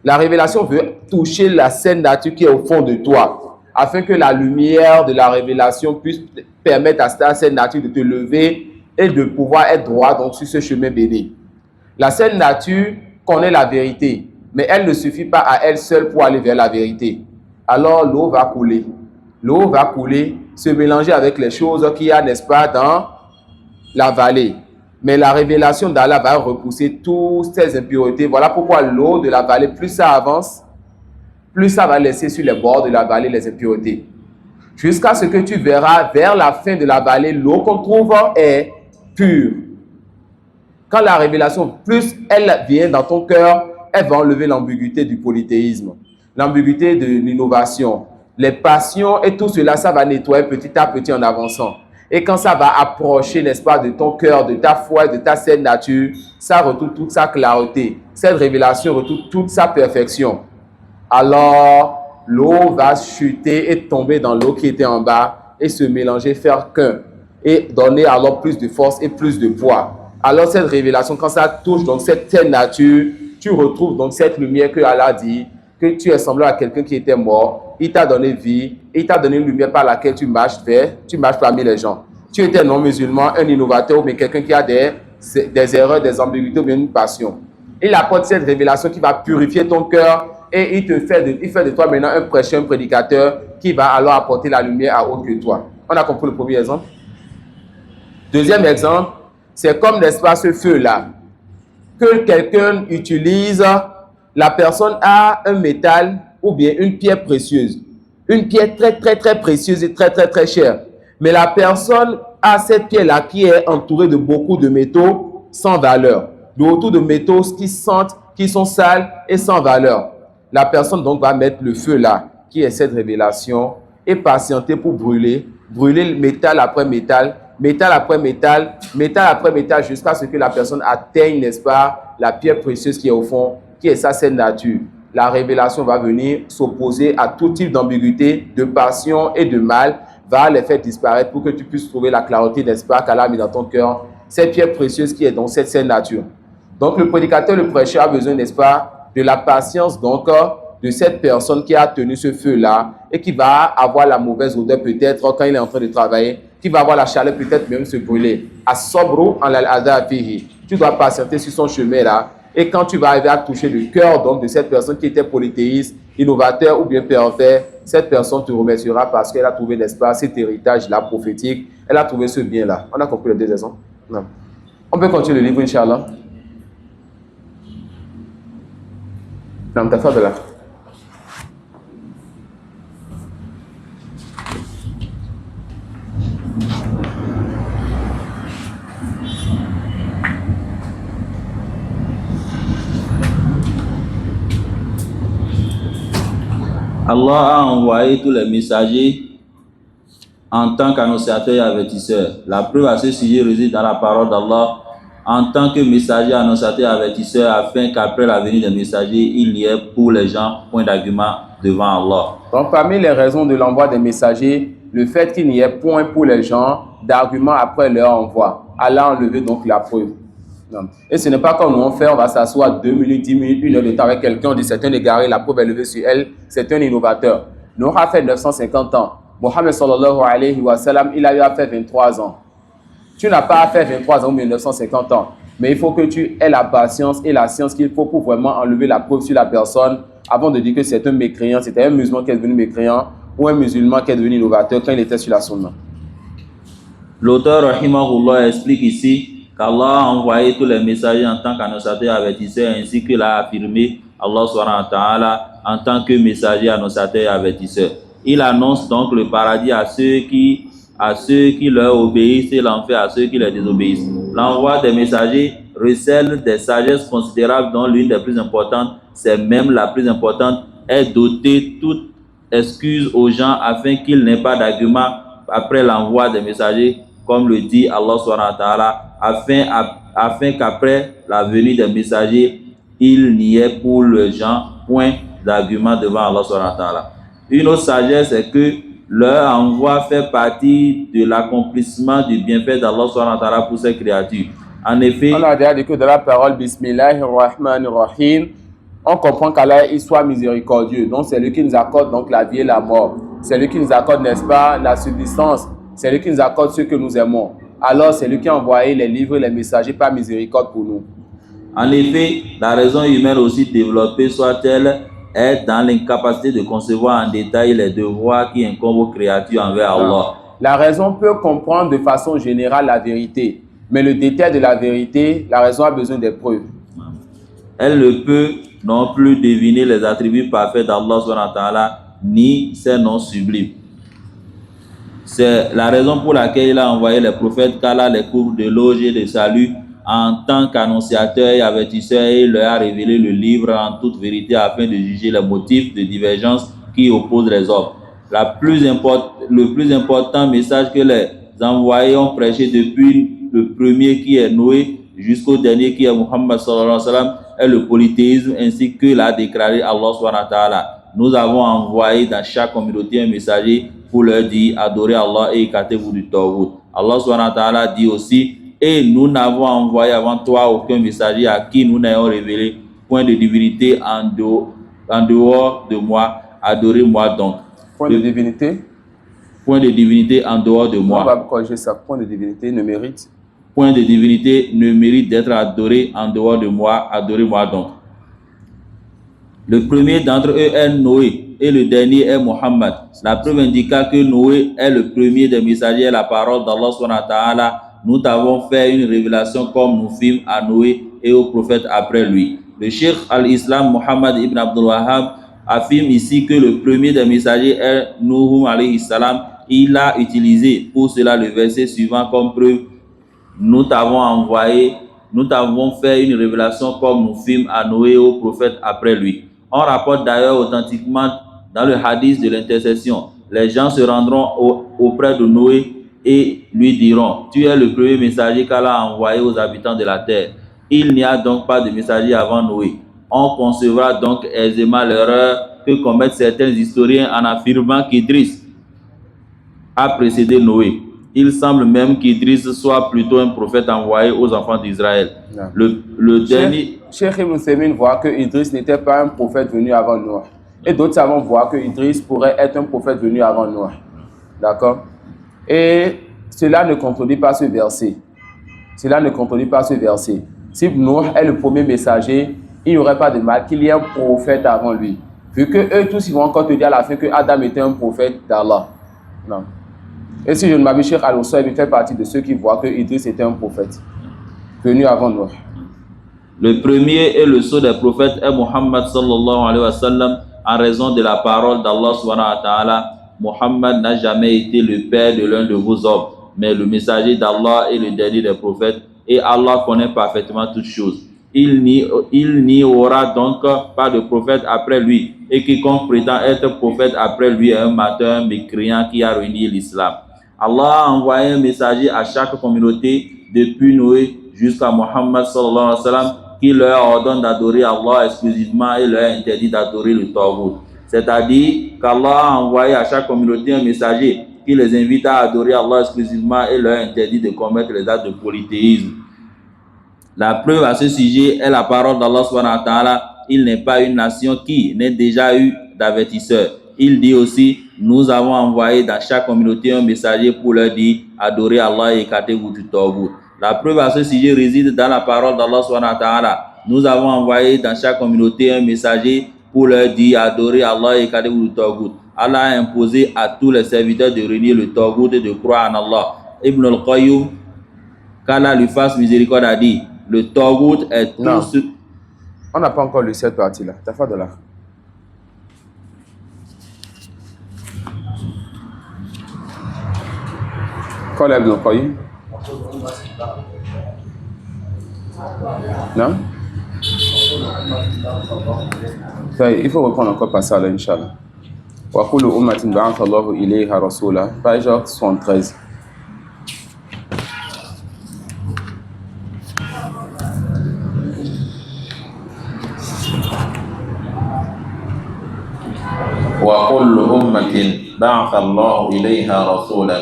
La révélation veut toucher la saine nature qui est au fond de toi, afin que la lumière de la révélation puisse permettre à cette saine nature de te lever et de pouvoir être droit donc, sur ce chemin béni. La saine nature connaît la vérité, mais elle ne suffit pas à elle seule pour aller vers la vérité. Alors l'eau va couler. L'eau va couler, se mélanger avec les choses qu'il y a, n'est-ce pas, dans la vallée. Mais la révélation d'Allah va repousser toutes ces impuretés. Voilà pourquoi l'eau de la vallée, plus ça avance, plus ça va laisser sur les bords de la vallée les impuretés. Jusqu'à ce que tu verras, vers la fin de la vallée, l'eau qu'on trouve est pure. Quand la révélation, plus elle vient dans ton cœur, elle va enlever l'ambiguïté du polythéisme, l'ambiguïté de l'innovation, les passions et tout cela, ça va nettoyer petit à petit en avançant. Et quand ça va approcher, n'est-ce pas, de ton cœur, de ta foi, de ta saine nature, ça retrouve toute sa clarté. Cette révélation retrouve toute sa perfection. Alors, l'eau va chuter et tomber dans l'eau qui était en bas et se mélanger, faire qu'un. Et donner alors plus de force et plus de poids. Alors, cette révélation, quand ça touche donc cette saine nature, tu retrouves donc cette lumière que Allah dit, que tu es semblable à quelqu'un qui était mort. Il t'a donné vie, il t'a donné une lumière par laquelle tu marches parmi les gens. Tu étais non-musulman, un innovateur, mais quelqu'un qui a des erreurs, des ambiguïtés, ou bien une passion. Il apporte cette révélation qui va purifier ton cœur et il fait de toi maintenant un prêcheur, un prédicateur qui va alors apporter la lumière à autre que toi. On a compris le premier exemple. Deuxième exemple, c'est comme, n'est-ce pas, ce feu-là, que quelqu'un utilise, la personne a un métal ou bien une pierre précieuse. Une pierre très, très, très précieuse et très, très, très chère. Mais la personne a cette pierre-là qui est entourée de beaucoup de métaux sans valeur. Autour de métaux qui sentent, qui sont sales et sans valeur. La personne donc va mettre le feu là, qui est cette révélation, et patienter pour brûler métal après métal, métal après métal, métal après métal, jusqu'à ce que la personne atteigne, n'est-ce pas, la pierre précieuse qui est au fond, qui est sa saine nature. La révélation va venir s'opposer à tout type d'ambiguïté, de passion et de mal, va les faire disparaître pour que tu puisses trouver la clarté, n'est-ce pas, qu'Allah a mis dans ton cœur, cette pierre précieuse qui est dans cette saine nature. Donc le prédicateur, le prêcheur a besoin, n'est-ce pas, de la patience donc de cette personne qui a tenu ce feu-là et qui va avoir la mauvaise odeur peut-être quand il est en train de travailler, qui va avoir la chaleur peut-être même se brûler. As-sabru ala al-adha fihi. Tu dois patienter sur son chemin là. Et quand tu vas arriver à toucher le cœur donc de cette personne qui était polythéiste, innovateur ou bien pervers, cette personne te remerciera parce qu'elle a trouvé, n'est-ce pas, cet héritage-là prophétique. Elle a trouvé ce bien-là. On a compris les deux exemples? Non. On peut continuer le livre, Inch'Allah. Non, t'as fait de là. Allah a envoyé tous les messagers en tant qu'annonciateurs et avertisseurs. La preuve à ce sujet réside dans la parole d'Allah en tant que messager, annonciateur et avertisseur, afin qu'après la venue des messagers, il n'y ait pour les gens point d'argument devant Allah. Donc parmi les raisons de l'envoi des messagers, le fait qu'il n'y ait point pour les gens d'argument après leur envoi. Allah a enlevé donc la preuve. Non. Et ce n'est pas comme nous on fait, on va s'asseoir 2 minutes, 10 minutes, 1 heure de temps avec quelqu'un, on dit c'est un égaré, la preuve est levée sur elle, c'est un innovateur. Nous a fait 950 ans. Mohammed sallallahu alayhi wa sallam, il a eu à faire 23 ans. Tu n'as pas à faire 23 ans ou 1950 ans, mais il faut que tu aies la patience et la science qu'il faut pour vraiment enlever la preuve sur la personne avant de dire que c'est un mécréant, c'était un musulman qui est devenu mécréant ou un musulman qui est devenu innovateur quand il était sur la sunna. L'auteur Rahimahullah explique ici qu'Allah a envoyé tous les messagers en tant qu'annonciateurs et avertisseurs, ainsi qu'il a affirmé Allah subhanahu wa ta'ala en tant que messager, annonciateur et avertisseur. Il annonce donc le paradis à ceux qui leur obéissent et l'enfer à ceux qui leur désobéissent. L'envoi des messagers recèle des sagesses considérables dont l'une des plus importantes, c'est même la plus importante, est d'ôter toute excuse aux gens afin qu'ils n'aient pas d'argument après l'envoi des messagers, comme le dit Allah subhanahu wa ta'ala, afin qu'après la venue des messagers, il n'y ait pour les gens point d'argument devant Allah subhanahu wa ta'ala. Une autre sagesse est que leur envoi fait partie de l'accomplissement du bienfait d'Allah subhanahu wa ta'ala pour ses créatures. En effet, On a déjà dit que dans la parole Bismillahirrahmanirrahim, on comprend qu'Allah il soit miséricordieux. Donc c'est lui qui nous accorde donc la vie et la mort. C'est lui qui nous accorde, n'est-ce pas, la subsistance. C'est lui qui nous accorde ceux que nous aimons. Alors c'est lui qui a envoyé les livres et les messagers par miséricorde pour nous. En effet, la raison humaine aussi développée soit-elle est dans l'incapacité de concevoir en détail les devoirs qui incombent aux créatures envers Allah. La raison peut comprendre de façon générale la vérité, mais le détail de la vérité, la raison a besoin des preuves. Elle ne peut non plus deviner les attributs parfaits d'Allah subhanahu wa ta'ala ni ses noms sublimes. C'est la raison pour laquelle il a envoyé les prophètes qu'Allah les couvre de l'éloge et de salut en tant qu'annonciateur et avertisseur, et il leur a révélé le livre en toute vérité afin de juger les motifs de divergence qui opposent les hommes. Le plus important message que les envoyés ont prêché depuis le premier qui est Noé jusqu'au dernier qui est Muhammad sallallahu alayhi wa sallam est le polythéisme ainsi que l'a déclaré Allah subhanahu wa ta'ala. Nous avons envoyé dans chaque communauté un messager pour leur dire adorez Allah et écartez-vous du tawhid. Allah subhanahu wa ta'ala dit aussi et nous n'avons envoyé avant toi aucun messager à qui nous n'ayons révélé point de divinité en dehors de moi. Adorez-moi donc. Point de divinité. Point de divinité en dehors de moi. On va corriger ça. Point de divinité ne mérite. Point de divinité ne mérite d'être adoré en dehors de moi. Adorez-moi donc. Le premier d'entre eux est Noé et le dernier est Muhammad. La preuve indiqua que Noé est le premier des messagers et la parole d'Allah subhanahu wa ta'ala. Nous t'avons fait une révélation comme nous fîmes à Noé et aux prophètes après lui. Le Cheikh al-Islam Muhammad ibn Abdul Wahhab affirme ici que le premier des messagers est Nuh alayhi salam. Il a utilisé pour cela le verset suivant comme preuve. Nous t'avons fait une révélation comme nous fîmes à Noé et aux prophètes après lui. On rapporte d'ailleurs authentiquement dans le hadith de l'intercession. Les gens se rendront auprès de Noé et lui diront, tu es le premier messager qu'Allah a envoyé aux habitants de la terre. Il n'y a donc pas de messager avant Noé. On concevra donc aisément l'erreur que commettent certains historiens en affirmant qu'Idriss a précédé Noé. Il semble même qu'Idriss soit plutôt un prophète envoyé aux enfants d'Israël. Le dernier... Cheikh Ibn Taymiyyah voit que Idriss n'était pas un prophète venu avant Noé. Et d'autres savants voient que Idriss pourrait être un prophète venu avant Noé. D'accord? Et cela ne contredit pas ce verset. Cela ne contredit pas ce verset. Si Noé est le premier messager, il n'y aurait pas de mal qu'il y ait un prophète avant lui. Vu que eux tous, ils vont encore te dire à la fin que Adam était un prophète d'Allah. Non. Et si je ne m'abuse, Cheikh Al-Oussaïb, il fait partie de ceux qui voient que Idriss était un prophète venu avant Noé. Le premier et le sceau des prophètes est Muhammad sallallahu alayhi wa sallam en raison de la parole d'Allah subhanahu wa ta'ala. Muhammad n'a jamais été le père de l'un de vos hommes, mais le messager d'Allah est le dernier des prophètes, et Allah connaît parfaitement toutes choses. Il n'y aura donc pas de prophète après lui, et quiconque prétend être prophète après lui est un menteur, un mécréant qui a ruiné l'islam. Allah a envoyé un messager à chaque communauté depuis Noé jusqu'à Muhammad sallallahu alayhi wa sallam qui leur ordonne d'adorer Allah exclusivement et leur interdit d'adorer le tawhid. C'est-à-dire qu'Allah a envoyé à chaque communauté un messager qui les invite à adorer Allah exclusivement et leur interdit de commettre les actes de polythéisme. La preuve à ce sujet est la parole d'Allah subhanahu wa ta'ala. Il n'est pas une nation qui n'ait déjà eu d'avertisseur. Il dit aussi, nous avons envoyé dans chaque communauté un messager pour leur dire, adorez Allah et écartez-vous du tawhid. La preuve à ce sujet réside dans la parole d'Allah subhanahu wa ta'ala. Nous avons envoyé dans chaque communauté un messager pour leur dire, adorez Allah et écartez-vous du tawhid. Allah a imposé à tous les serviteurs de réunir le tawhid et de croire en Allah. Ibn al-Qayyum, qu'Allah lui fasse miséricorde, a dit, le tawhid est tout ce... On n'a pas encore lu cette partie-là. T'as fait de là. Qu'Allah Ibn al-Qayyum. Non? Il faut reprendre encore par ça là, Inch'Allah. Wa kullu ummatin ba'atha Allahu ilayha rasula, page 73. وكل أمة بعث الله إليها رسولا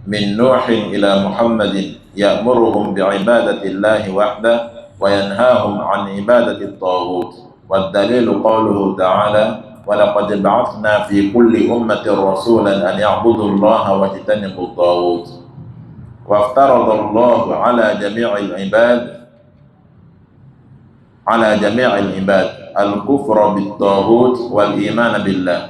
من نوح إلى محمد يأمرهم بعبادة الله وحده وينهاهم عن عبادة الطاغوت. والدليل قوله تعالى: ولقد بعثنا في كل أمة رسولا أن يعبدوا الله واجتنبوا الطاغوت. وافترض الله على جميع العباد الكفر بالطاغوت والإيمان بالله.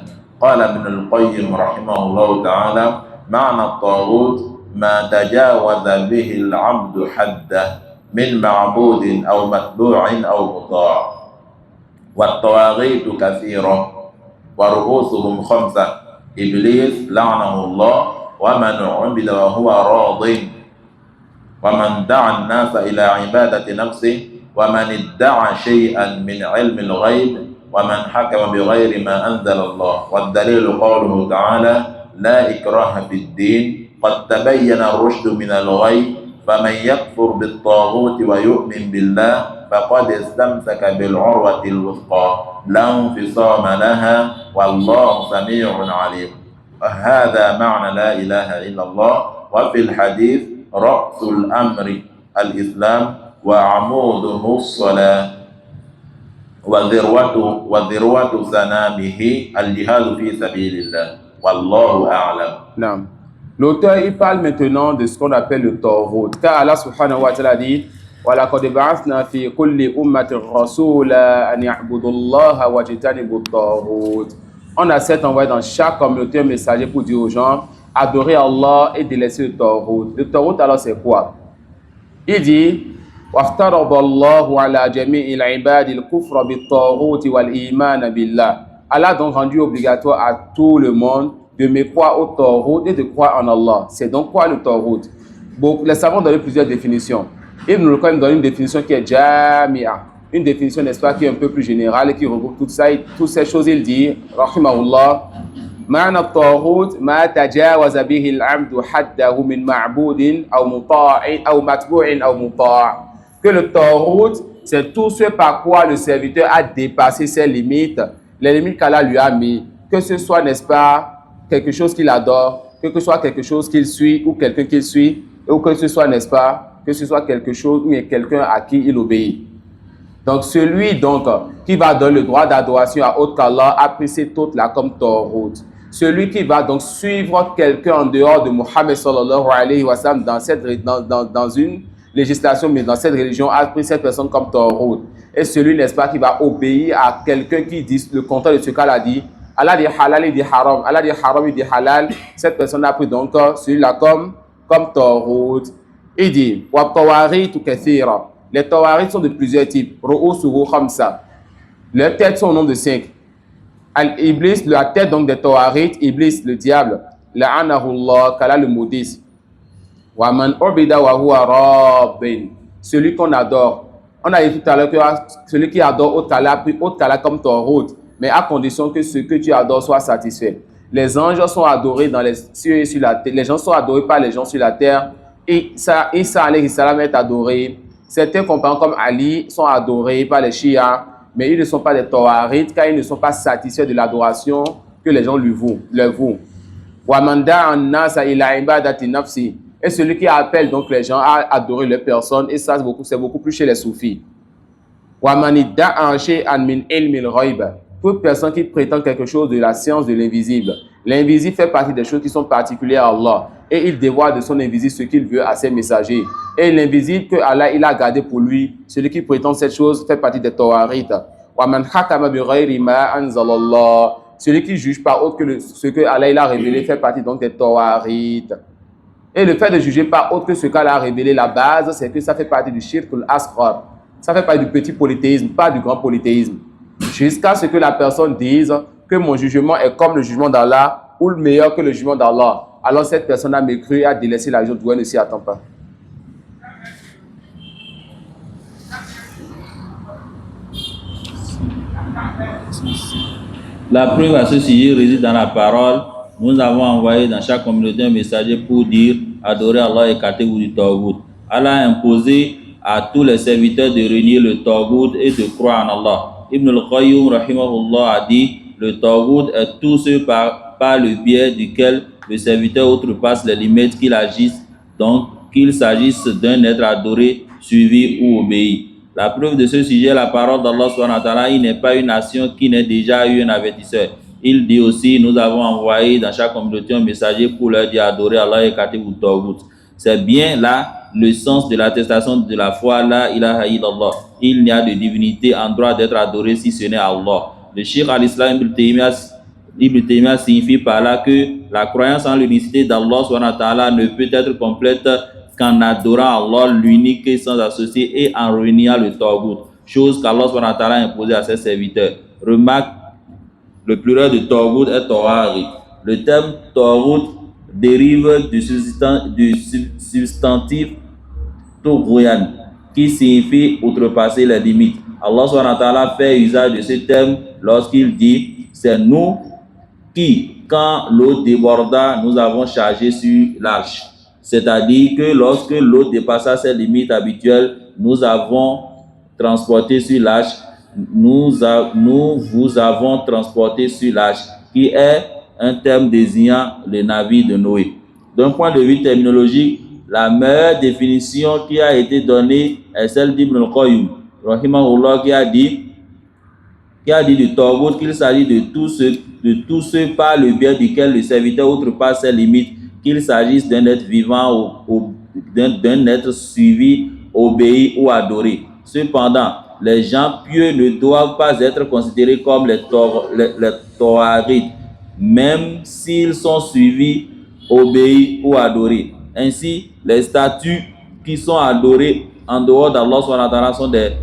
قال ابن القيم رحمه الله تعالى: معنى الطاغوت ما تجاوز به العبد حده من معبود أو متبوع أو مطاع. والطواغيت كثيرة ورؤوسهم 5: إبليس لعنه الله ومن عبد وهو راض، ومن دعا الناس إلى عبادة نفسه، ومن ادعى شيئا من علم الغيب، ومن حكم بغير ما أنزل الله. والدليل قوله تعالى: لا إكراه في الدين قد تبين الرشد من الغي، فمن يكفر بالطاغوت ويؤمن بالله فقد استمسك بالعروة الوثقى لا انفصام لها والله سميع عليم. هذا معنى لا إله إلا الله. وفي الحديث: رأس الأمر الإسلام وعموده الصلاة وذروة سنامه الجهاد في سبيل الله والله أعلم. Non. L'auteur, il parle maintenant de ce qu'on appelle le tawhid. Car Allah subhanahu wa ta'ala dit: وَلَقَدْ بَعَثْنَا فِي كُلِّ أُمَّةٍ رَسُولًا أَنْ يَعْبُدُوا اللَّهَ وَاجْتَنِبُوا الطَّاغُوتَ. On a certes envoyé dans chaque communauté un messager pour dire aux gens: adorer Allah et délaisser le tawhid. Le tawhid, alors, c'est quoi? Il dit: وَافْتَرَضَ اللَّهُ عَلَى جَمِيعِ الْعِبَادِ الْكُفْرَ بِالطَّاغُوتِ وَالْإِيمَانَ بِاللَّهِ. Allah a donc rendu obligatoire à tout le monde de me croire au tawhid et de croire en Allah. C'est donc quoi le tawhid? Bon, les savants donnent plusieurs définitions. Ibn al-Qayyim donne une définition qui est jami'a, une définition, n'est-ce pas, qui est un peu plus générale et qui regroupe toutes ces choses. Il dit, rahimahullah: معنى الطاغوت ما تجاوز به العبد حده من معبود أو مطاع أو متبوع أو مطاع. Que le tawhid, c'est tout ce par quoi le serviteur a dépassé ses limites, les limites qu'Allah lui a mis, que ce soit, n'est-ce pas, quelque chose qu'il adore, que ce soit quelque chose qu'il suit ou quelqu'un qu'il suit, ou que ce soit, n'est-ce pas, que ce soit quelque chose ou quelqu'un à qui il obéit. Donc celui donc qui va donner le droit d'adoration à autre qu'Allah a pris cette autre-là comme tawhid. Celui qui va donc suivre quelqu'un en dehors de Muhammad sallallahu alayhi wa sallam dans une législation, mais dans cette religion, a pris cette personne comme tawhid. Et celui, n'est-ce pas, qui va obéir à quelqu'un qui dit le contraire de ce qu'Allah dit. Allah dit halal, il dit haram. Allah dit haram, il dit halal. Cette personne a pris donc celui-là comme tawhid. Il dit wa tawaghit kathira. Les tawaghit sont de plusieurs types. Ru'usuhu khamsa. Leurs têtes sont au nombre de 5. Al-Iblis, la tête donc des tawaghit, Iblis, le diable. La'anahu Allah, qu'Allah le maudisse. Wa man ubida wa huwa rabbin. Celui qu'on adore. On a dit tout à l'heure que celui qui adore autre qu'Allah comme tawhid, mais à condition que ce que tu adores soit satisfait. Les anges sont adorés dans les cieux et sur la terre. Les gens sont adorés par les gens sur la terre. Et Isa alayhi salam est adoré. Certains compagnons comme Ali sont adorés par les Shia, mais ils ne sont pas des tawaghit car ils ne sont pas satisfaits de l'adoration que les gens leur vouent. Wa man da'a an-nasa ila ibadati nafsi. Et celui qui appelle donc les gens à adorer leur personne, et ça c'est beaucoup plus chez les soufis. Wa man idda'a shay'an min ilmi al-ghayb. Toute personne qui prétend quelque chose de la science de l'invisible. L'invisible fait partie des choses qui sont particulières à Allah. Et il dévoile de son invisible ce qu'il veut à ses messagers. Et l'invisible que Allah il a gardé pour lui, celui qui prétend cette chose fait partie des tawaghit. Wa man hakama bi ghayri ma anzalallah. Celui qui juge par autre que ce que Allah il a révélé fait partie donc des tawaghit. Et le fait de juger par autre que ce qu'Allah a révélé, la base, c'est que ça fait partie du shirk al-asghar. Ça fait partie du petit polythéisme, pas du grand polythéisme. Jusqu'à ce que la personne dise que mon jugement est comme le jugement d'Allah ou le meilleur que le jugement d'Allah. Alors cette personne a mécru et a délaissé la religion d'où elle ne s'y attend pas. La preuve à ce sujet réside dans la parole. Nous avons envoyé dans chaque communauté un messager pour dire adorer Allah et écartez-vous du tawhid. Allah a imposé à tous les serviteurs de renier le tawhid et de croire en Allah. Ibn al-Qayyim rahimahullah a dit: le tawhid est tout ce par par le biais duquel le serviteur outrepasse les limites, qu'il s'agisse d'un être adoré, suivi ou obéi. La preuve de ce sujet, la parole d'Allah subhanahu wa ta'ala, il n'est pas une nation qui n'ait déjà eu un avertisseur. Il dit aussi, nous avons envoyé dans chaque communauté un messager pour leur dire adorer Allah et Kati ou Tawgut. C'est bien là le sens de l'attestation de la foi, la ilaha illallah. Il n'y a de divinité en droit d'être adoré si ce n'est Allah. Le Cheikh al-Islam Ibn Taymiyyah signifie par là que la croyance en l'unicité d'Allah subhanahu wa ta'ala ne peut être complète qu'en adorant Allah l'unique et sans associé et en réunissant le Tawgut, chose qu'Allah subhanahu wa ta'ala a imposée à ses serviteurs. Remarque, le pluriel de Tawgut est Tawari. Le terme Tawgut dérive du substantif Tughyan, qui signifie outrepasser les limites. Allah subhanahu wa ta'ala fait usage de ce terme lorsqu'il dit: c'est nous qui, quand l'eau déborda, nous avons chargé sur l'arche. C'est-à-dire que lorsque l'eau dépassa ses limites habituelles, nous avons transporté sur l'arche, nous vous avons transporté sur l'arche, qui est un terme désignant le navire de Noé. D'un point de vue terminologique, la meilleure définition qui a été donnée est celle d'Ibn al-Qayyim, rahimahullah, qui a dit du Tawgut qu'il s'agit de tout ce par le biais duquel le serviteur outrepasse ses limites, qu'il s'agisse d'un être vivant ou d'un être suivi, obéi ou adoré. Cependant, les gens pieux ne doivent pas être considérés comme les Tawarites, même s'ils sont suivis, obéis ou adorés. Ainsi, les statues qui sont adorées en dehors d'Allah subhanahu wa ta'ala sont des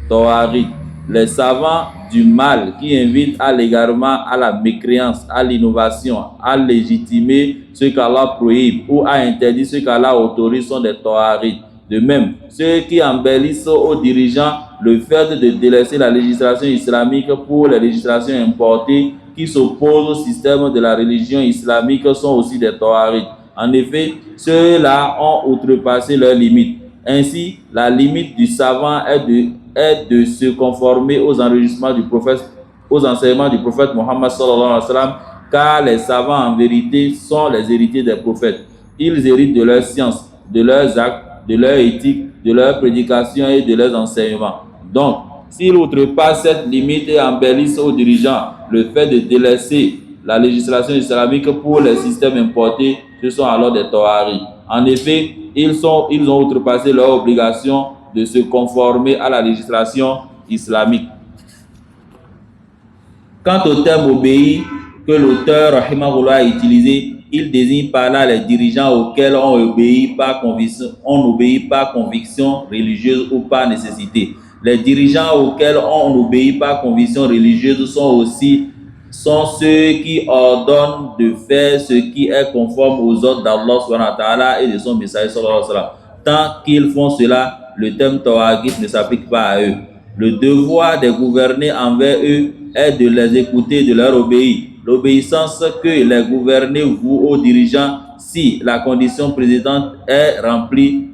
Tawarites. Les savants du mal qui invitent à l'égarement, à la mécréance, à l'innovation, à légitimer ce qu'Allah prohibe ou à interdire ce qu'Allah autorise sont des Tawarites. De même, ceux qui embellissent aux dirigeants le fait de délaisser la législation islamique pour les législations importées qui s'opposent au système de la religion islamique sont aussi des Tawarites. En effet, ceux-là ont outrepassé leurs limites. Ainsi, la limite du savant est de se conformer aux enseignements du prophète Mohammed sallallahu alayhi wa sallam, car les savants en vérité sont les héritiers des prophètes. Ils héritent de leur science, de leurs actes, de leur éthique, de leur prédication et de leurs enseignements. Donc, s'ils outrepassent cette limite et embellissent aux dirigeants le fait de délaisser la législation islamique pour les systèmes importés, ce sont alors des Tawari. En effet, ils ont outrepassé leur obligation de se conformer à la législation islamique. Quant au terme obéi que l'auteur rahimahullah a utilisé, il désigne par là les dirigeants auxquels on obéit par conviction religieuse ou par nécessité. Les dirigeants auxquels on obéit par conviction religieuse sont ceux qui ordonnent de faire ce qui est conforme aux ordres d'Allah subhanahu wa ta'ala et de son messager sallallahu alayhi wa sallam. Tant qu'ils font cela, le terme Tawagit ne s'applique pas à eux. Le devoir des gouvernés envers eux est de les écouter et de leur obéir. L'obéissance que les gouvernés vouent aux dirigeants, si la condition précédente est remplie,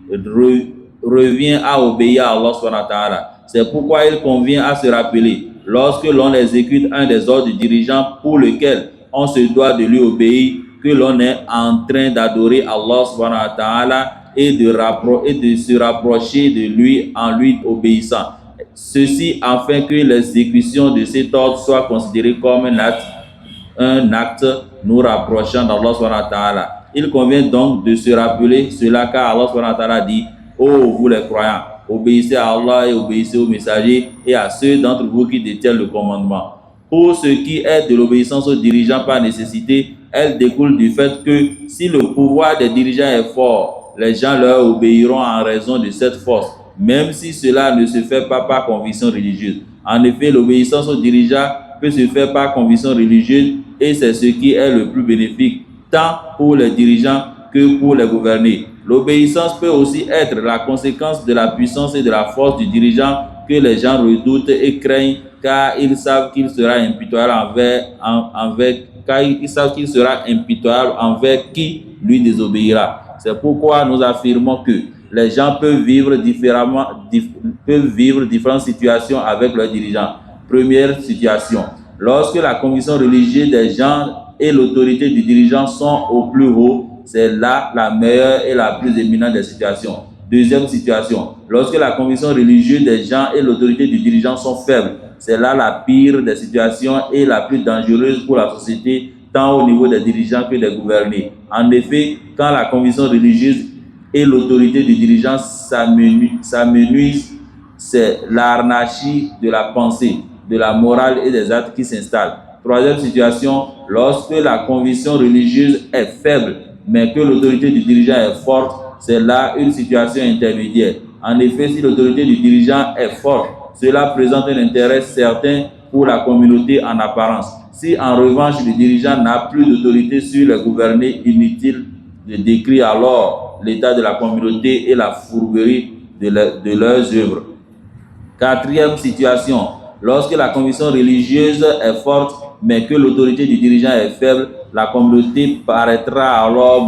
revient à obéir à Allah subhanahu wa ta'ala. C'est pourquoi il convient à se rappeler, lorsque l'on exécute un des ordres du dirigeant pour lequel on se doit de lui obéir, que l'on est en train d'adorer Allah subhanahu wa ta'ala et de se rapprocher de lui en lui obéissant. Ceci afin que l'exécution de cet ordre soit considérée comme un acte nous rapprochant d'Allah subhanahu wa ta'ala. Il convient donc de se rappeler cela, car Allah subhanahu wa ta'ala dit: ô vous les croyants, obéissez à Allah et obéissez aux messagers et à ceux d'entre vous qui détiennent le commandement. Pour ce qui est de l'obéissance aux dirigeants par nécessité, elle découle du fait que si le pouvoir des dirigeants est fort, les gens leur obéiront en raison de cette force, même si cela ne se fait pas par conviction religieuse. En effet, l'obéissance aux dirigeants peut se faire par conviction religieuse et c'est ce qui est le plus bénéfique, tant pour les dirigeants que pour les gouvernés. L'obéissance peut aussi être la conséquence de la puissance et de la force du dirigeant que les gens redoutent et craignent, car ils savent qu'il sera impitoyable envers qui lui désobéira. C'est pourquoi nous affirmons que les gens peuvent vivre différentes situations avec leurs dirigeants. Première situation, lorsque la conviction religieuse des gens et l'autorité du dirigeant sont au plus haut, c'est là la meilleure et la plus éminente des situations. Deuxième situation, lorsque la conviction religieuse des gens et l'autorité du dirigeant sont faibles, c'est là la pire des situations et la plus dangereuse pour la société, tant au niveau des dirigeants que des gouvernés. En effet, quand la conviction religieuse et l'autorité du dirigeant s'amenuisent, c'est l'anarchie de la pensée, de la morale et des actes qui s'installent. Troisième situation, lorsque la conviction religieuse est faible, mais que l'autorité du dirigeant est forte, c'est là une situation intermédiaire. En effet, si l'autorité du dirigeant est forte, cela présente un intérêt certain pour la communauté en apparence. Si en revanche le dirigeant n'a plus d'autorité sur les gouvernés, inutile de décrire alors l'état de la communauté et la fourberie de leurs œuvres. Quatrième situation, lorsque la conviction religieuse est forte, mais que l'autorité du dirigeant est faible, la communauté paraîtra alors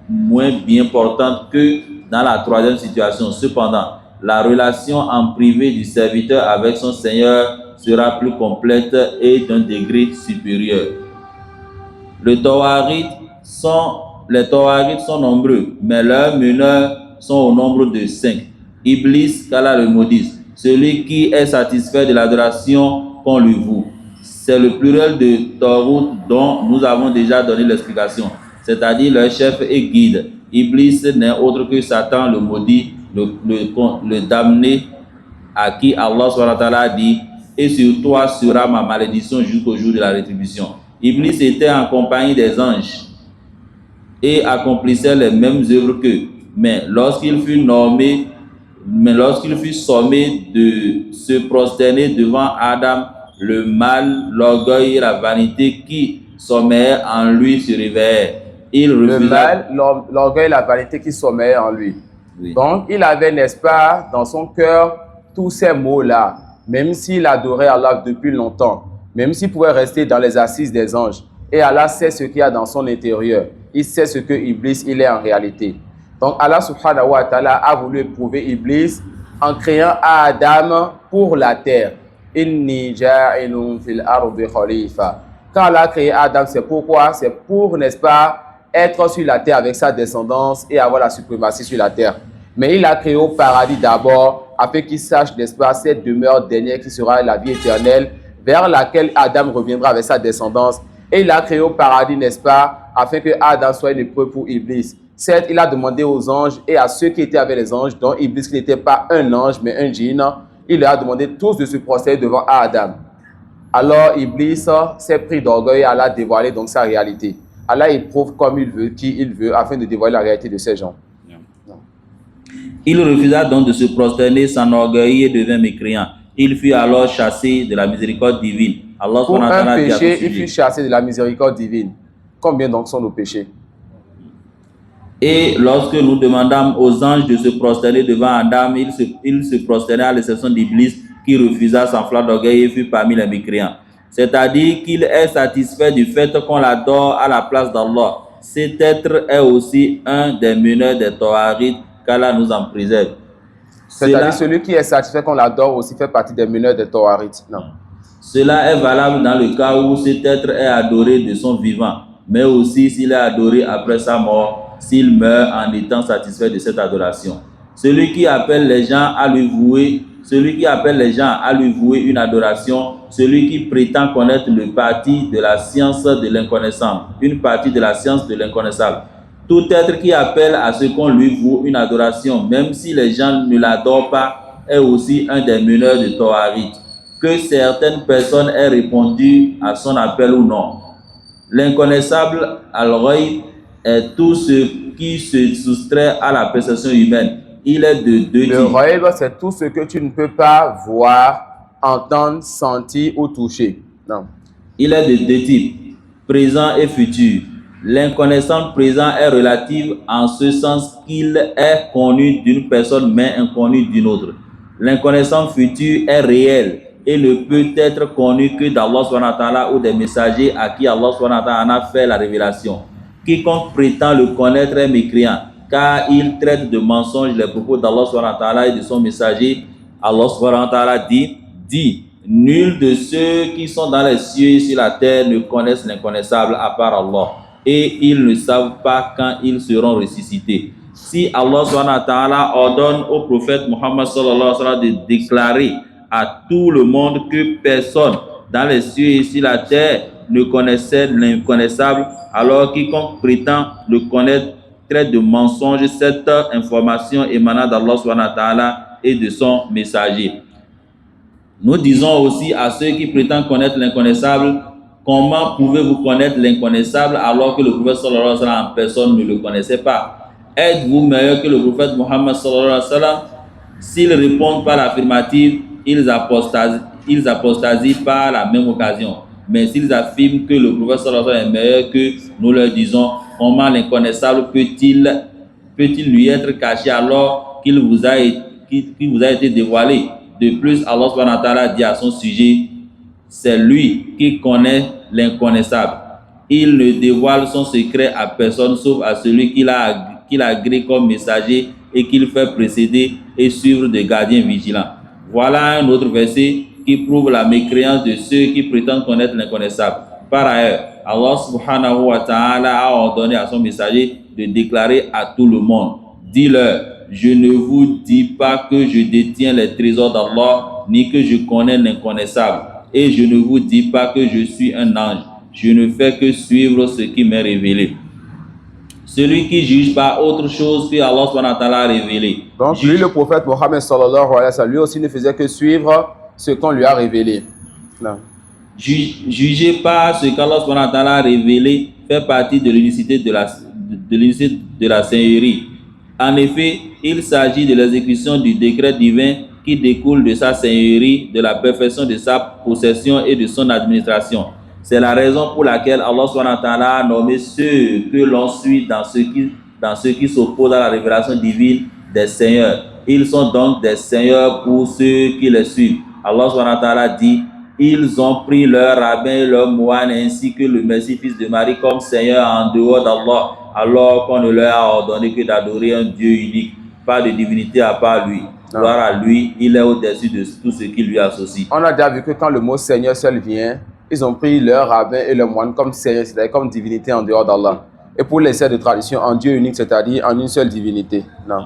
moins bien portante que dans la troisième situation. Cependant, la relation en privé du serviteur avec son Seigneur sera plus complète et d'un degré supérieur. Les Tawarites sont nombreux, mais leurs meneurs sont au nombre de 5. Iblis, qu'Allah le maudisse, celui qui est satisfait de l'adoration qu'on lui voue. C'est le pluriel de Tawut dont nous avons déjà donné l'explication, c'est-à-dire leur chef et guide. Iblis n'est autre que Satan le maudit, le damné, à qui Allah SWT dit « Et sur toi sera ma malédiction jusqu'au jour de la rétribution ». Iblis était en compagnie des anges et accomplissait les mêmes œuvres qu'eux. Mais lorsqu'il fut sommé de se prosterner devant Adam, le mal, l'orgueil et la vanité qui sommeillent en lui se réveillèrent. Le mal, l'orgueil et la vanité qui sommeillent en lui. Oui. Donc, il avait, n'est-ce pas, dans son cœur, tous ces mots-là, même s'il adorait Allah depuis longtemps, même s'il pouvait rester dans les assises des anges, et Allah sait ce qu'il y a dans son intérieur, il sait ce que Iblis il est en réalité. Donc, Allah subhanahu wa ta'ala a voulu éprouver Iblis en créant Adam pour la terre. Inni ja'ilun fil ardi khalifa. Quand Allah a créé Adam, c'est pourquoi? C'est pour, n'est-ce pas, être sur la terre avec sa descendance et avoir la suprématie sur la terre. Mais il a créé au paradis d'abord, afin qu'il sache, n'est-ce pas, cette demeure dernière qui sera la vie éternelle, vers laquelle Adam reviendra avec sa descendance. Et il a créé au paradis, n'est-ce pas, afin que Adam soit une épreuve pour Iblis. Certes, il a demandé aux anges et à ceux qui étaient avec les anges, dont Iblis qui n'était pas un ange, mais un djinn, il leur a demandé tous de se prosterner devant Adam. Alors Iblis s'est pris d'orgueil et Allah a dévoilé donc sa réalité. Allah éprouve comme il veut, qui il veut, afin de dévoiler la réalité de ces gens. Il refusa donc de se prosterner, s'enorgueillit et devint mécréant. Il fut alors chassé de la miséricorde divine. Allah pour un péché, il fut chassé de la miséricorde divine. Combien donc sont nos péchés? Et lorsque nous demandâmes aux anges de se prosterner devant Adam, ils se prosternaient à l'exception d'Iblis qui refusa sans flamme d'orgueil et fut parmi les mécréants. C'est-à-dire qu'il est satisfait du fait qu'on l'adore à la place d'Allah. Cet être est aussi un des meneurs des Tawarites, qu'Allah nous en préserve. C'est-à-dire celui qui est satisfait qu'on l'adore aussi fait partie des meneurs des Tawarites. Non. Cela est valable dans le cas où cet être est adoré de son vivant, mais aussi s'il est adoré après sa mort, s'il meurt en étant satisfait de cette adoration. Celui qui appelle les gens à lui vouer une adoration, celui qui prétend connaître le parti de la science de l'inconnaissable, une partie de la science de l'inconnaissable. Tout être qui appelle à ce qu'on lui voue une adoration, même si les gens ne l'adorent pas, est aussi un des meneurs de Tawarites. Que certaines personnes aient répondu à son appel ou non. L'inconnaissable al-Ghaib est tout ce qui se soustrait à la perception humaine. Il est de deux types. Le Ghaib, c'est tout ce que tu ne peux pas voir, entendre, sentir ou toucher. Non. Il est de deux types, présent et futur. L'inconnaissance présent est relative en ce sens qu'il est connu d'une personne mais inconnu d'une autre. L'inconnaissance future est réelle et ne peut être connu que d'Allah SWT ou des messagers à qui Allah SWT a fait la révélation. Quiconque prétend le connaître est mécréant, car il traite de mensonges les propos d'Allah SWT et de son messager. Allah SWT dit, Nul de ceux qui sont dans les cieux et sur la terre ne connaissent l'inconnaissable à part Allah. Et ils ne savent pas quand ils seront ressuscités. Si Allah subhanahu wa ta'ala ordonne au prophète Muhammad sallallahu alayhi wa sallam de déclarer à tout le monde que personne dans les cieux et sur la terre ne connaissait l'inconnaissable, alors quiconque prétend le connaître traite de mensonge cette information émanant d'Allah subhanahu wa ta'ala et de son messager. Nous disons aussi à ceux qui prétendent connaître l'inconnaissable: comment pouvez-vous connaître l'inconnaissable alors que le prophète sallallahu alayhi wa sallam en personne ne le connaissait pas? Êtes-vous meilleur que le prophète Muhammad sallallahu alayhi wa sallam? S'ils répondent par l'affirmative, ils apostasient par la même occasion. Mais s'ils affirment que le prophète sallallahu alayhi wa sallam est meilleur que nous leur disons: comment l'inconnaissable peut-il lui être caché alors qu'il vous a été dévoilé? De plus, Allah subhanahu wa ta'ala dit à son sujet: c'est lui qui connaît l'inconnaissable. Il ne dévoile son secret à personne sauf à celui qu'il a agréé comme messager et qu'il fait précéder et suivre de gardiens vigilants. Voilà un autre verset qui prouve la mécréance de ceux qui prétendent connaître l'inconnaissable. Par ailleurs, Allah subhanahu wa ta'ala a ordonné à son messager de déclarer à tout le monde: dis-leur, je ne vous dis pas que je détiens les trésors d'Allah, ni que je connais l'inconnaissable. Et je ne vous dis pas que je suis un ange. Je ne fais que suivre ce qui m'est révélé. Celui qui juge pas autre chose que Allah subhanahu wa ta'ala a révélé. Donc lui, le prophète Mohammed sallallahu alayhi wa sallam, lui aussi ne faisait que suivre ce qu'on lui a révélé. Non. Jugez pas ce qu'Allah subhanahu wa ta'ala a révélé fait partie de l'unicité de la Seigneurie. En effet, il s'agit de l'exécution du décret divin qui découle de sa Seigneurie, de la perfection de sa possession et de son administration. C'est la raison pour laquelle Allah subhanahu wa ta'ala a nommé ceux que l'on suit dans ceux qui s'opposent à la révélation divine des seigneurs. Ils sont donc des seigneurs pour ceux qui les suivent. Allah subhanahu wa ta'ala dit: ils ont pris leur rabbin et leur moine ainsi que le Messie fils de Marie comme seigneur en dehors d'Allah, alors qu'on ne leur a ordonné que d'adorer un Dieu unique, pas de divinité à part lui. Gloire à lui, il est au-dessus de tout ce qui lui associe. On a déjà vu que quand le mot Seigneur seul vient, ils ont pris leur rabbin et leur moine comme Seigneur, c'est-à-dire comme divinité en dehors d'Allah. Et pour les de tradition, en Dieu unique, c'est-à-dire en une seule divinité. Non.